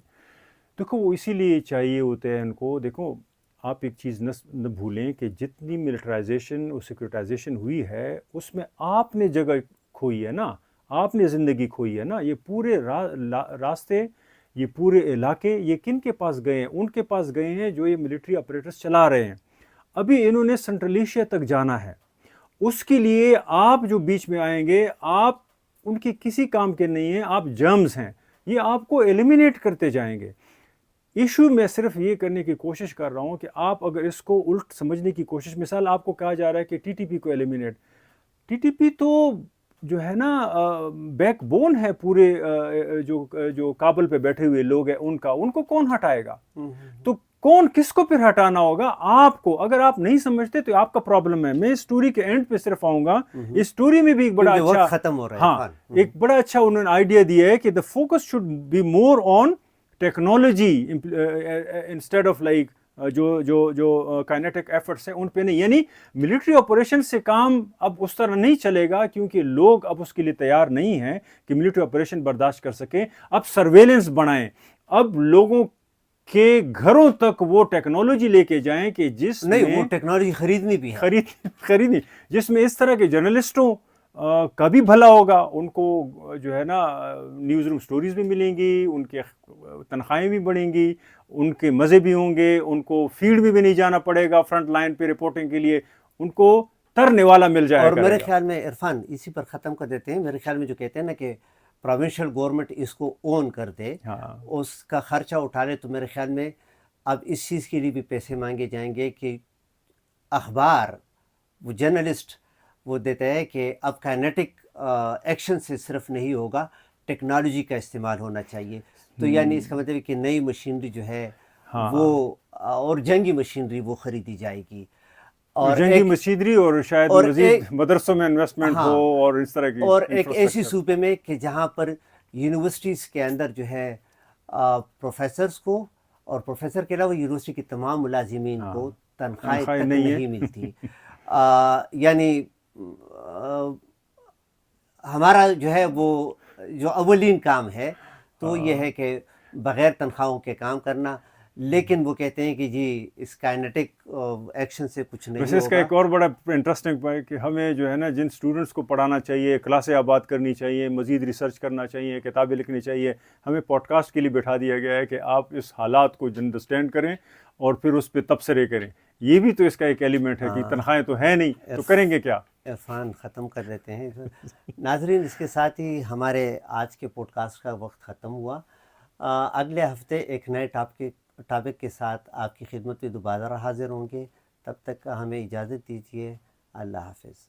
دیکھو وہ اسی لیے چاہیے ہوتے ہیں ان کو. دیکھو آپ ایک چیز نہ بھولیں کہ جتنی ملٹرائزیشن اور سیکورٹائزیشن ہوئی ہے اس میں آپ نے جگہ کھوئی ہے نا، آپ نے زندگی کھوئی ہے نا. یہ پورے راستے، یہ پورے علاقے یہ کن کے پاس گئے ہیں؟ ان کے پاس گئے ہیں جو یہ ملٹری آپریٹرز چلا رہے ہیں. ابھی انہوں نے سنٹرل ایشیا تک جانا ہے، اس کے لیے آپ جو بیچ میں آئیں گے آپ ان کے کسی کام کے نہیں ہیں، آپ جرمز ہیں، یہ آپ کو ایلیمینیٹ کرتے جائیں گے. ایشو میں صرف یہ کرنے کی کوشش کر رہا ہوں کہ آپ اگر اس کو الٹ سمجھنے کی کوشش، مثال آپ کو کہا جا رہا ہے کہ ٹی ٹی پی کو ایلیمینیٹ، ٹی ٹی پی تو جو ہے نا بیک بون ہے پورے جو کابل پہ بیٹھے ہوئے لوگ ہیں ان کو کون ہٹائے گا؟ تو کون کس کو پھر ہٹانا ہوگا؟ آپ کو. اگر آپ نہیں سمجھتے تو آپ کا پرابلم ہے. میں اس سٹوری کے اینڈ پہ صرف آؤں گا. اس سٹوری میں بھی ایک بڑا اچھا ختم ہو رہا ہے، ہاں ایک بڑا اچھا انہوں نے آئیڈیا دیا ہے کہ the focus should be more on technology instead of like جو کائنیٹک ایفرٹس ہیں ان پہ نہیں. یعنی ملٹری آپریشن سے کام اب اس طرح نہیں چلے گا کیونکہ لوگ اب اس کے لیے تیار نہیں ہیں کہ ملٹری آپریشن برداشت کر سکیں. اب سرویلنس بڑھائیں, اب لوگوں کے گھروں تک وہ ٹیکنالوجی لے کے جائیں کہ جس نہیں, وہ ٹیکنالوجی خریدنی بھی ہے, خریدنی جس میں اس طرح کے جرنلسٹوں کا بھی بھلا ہوگا, ان کو جو ہے نا نیوز روم سٹوریز بھی ملیں گی, ان کے تنخواہیں بھی بڑھیں گی, ان کے مزے بھی ہوں گے, ان کو فیلڈ میں بھی نہیں جانا پڑے گا فرنٹ لائن پہ رپورٹنگ کے لیے, ان کو ترنے والا مل جائے اور گا. میرے خیال میں عرفان اسی پر ختم کر دیتے ہیں. میرے خیال میں جو کہتے ہیں نا کہ پروونشل گورنمنٹ اس کو اون کر دے, اس کا خرچہ اٹھا لے, تو میرے خیال میں اب اس چیز کے لیے بھی پیسے مانگے جائیں گے کہ اخبار وہ جرنلسٹ وہ دیتا ہے کہ اب کائنیٹک ایکشن سے صرف نہیں ہوگا, ٹیکنالوجی کا استعمال ہونا چاہیے. تو یعنی اس کا مطلب ہے کہ نئی مشینری جو ہے وہ اور جنگی مشینری وہ خریدی جائے گی, اور جنگی مشینری اور شاید مزید مدرسوں میں انویسٹمنٹ ہو اور اس طرح کی, اور ایک ایسی صوبے میں کہ جہاں پر یونیورسٹیز کے اندر جو ہے پروفیسرز کو اور پروفیسر کے علاوہ یونیورسٹی کے تمام ملازمین کو تنخواہیں تک نہیں ملتی. یعنی ہمارا جو ہے وہ جو اولین کام ہے تو یہ ہے کہ بغیر تنخواہوں کے کام کرنا, لیکن وہ کہتے ہیں کہ جی اس کائنیٹک ایکشن سے کچھ نہیں ہوگا. اس کا ایک اور بڑا انٹرسٹنگ پوائنٹ کہ ہمیں جو ہے نا جن اسٹوڈنٹس کو پڑھانا چاہیے, کلاسیں آباد کرنی چاہیے, مزید ریسرچ کرنا چاہیے, کتابیں لکھنی چاہیے, ہمیں پوڈ کاسٹ کے لیے بٹھا دیا گیا ہے کہ آپ اس حالات کو انڈرسٹینڈ کریں اور پھر اس پہ تبصرے کریں. یہ بھی تو اس کا ایک ایلیمنٹ ہے کہ تنخواہیں تو ہیں نہیں تو کریں گے کیا. عرفان ختم کر دیتے ہیں. ناظرین, اس کے ساتھ ہی ہمارے آج کے پوڈ کاسٹ کا وقت ختم ہوا. اگلے ہفتے ایک نئے ٹاپک کے ساتھ آپ کی خدمت میں دوبارہ حاضر ہوں گے. تب تک ہمیں اجازت دیجیے. اللہ حافظ.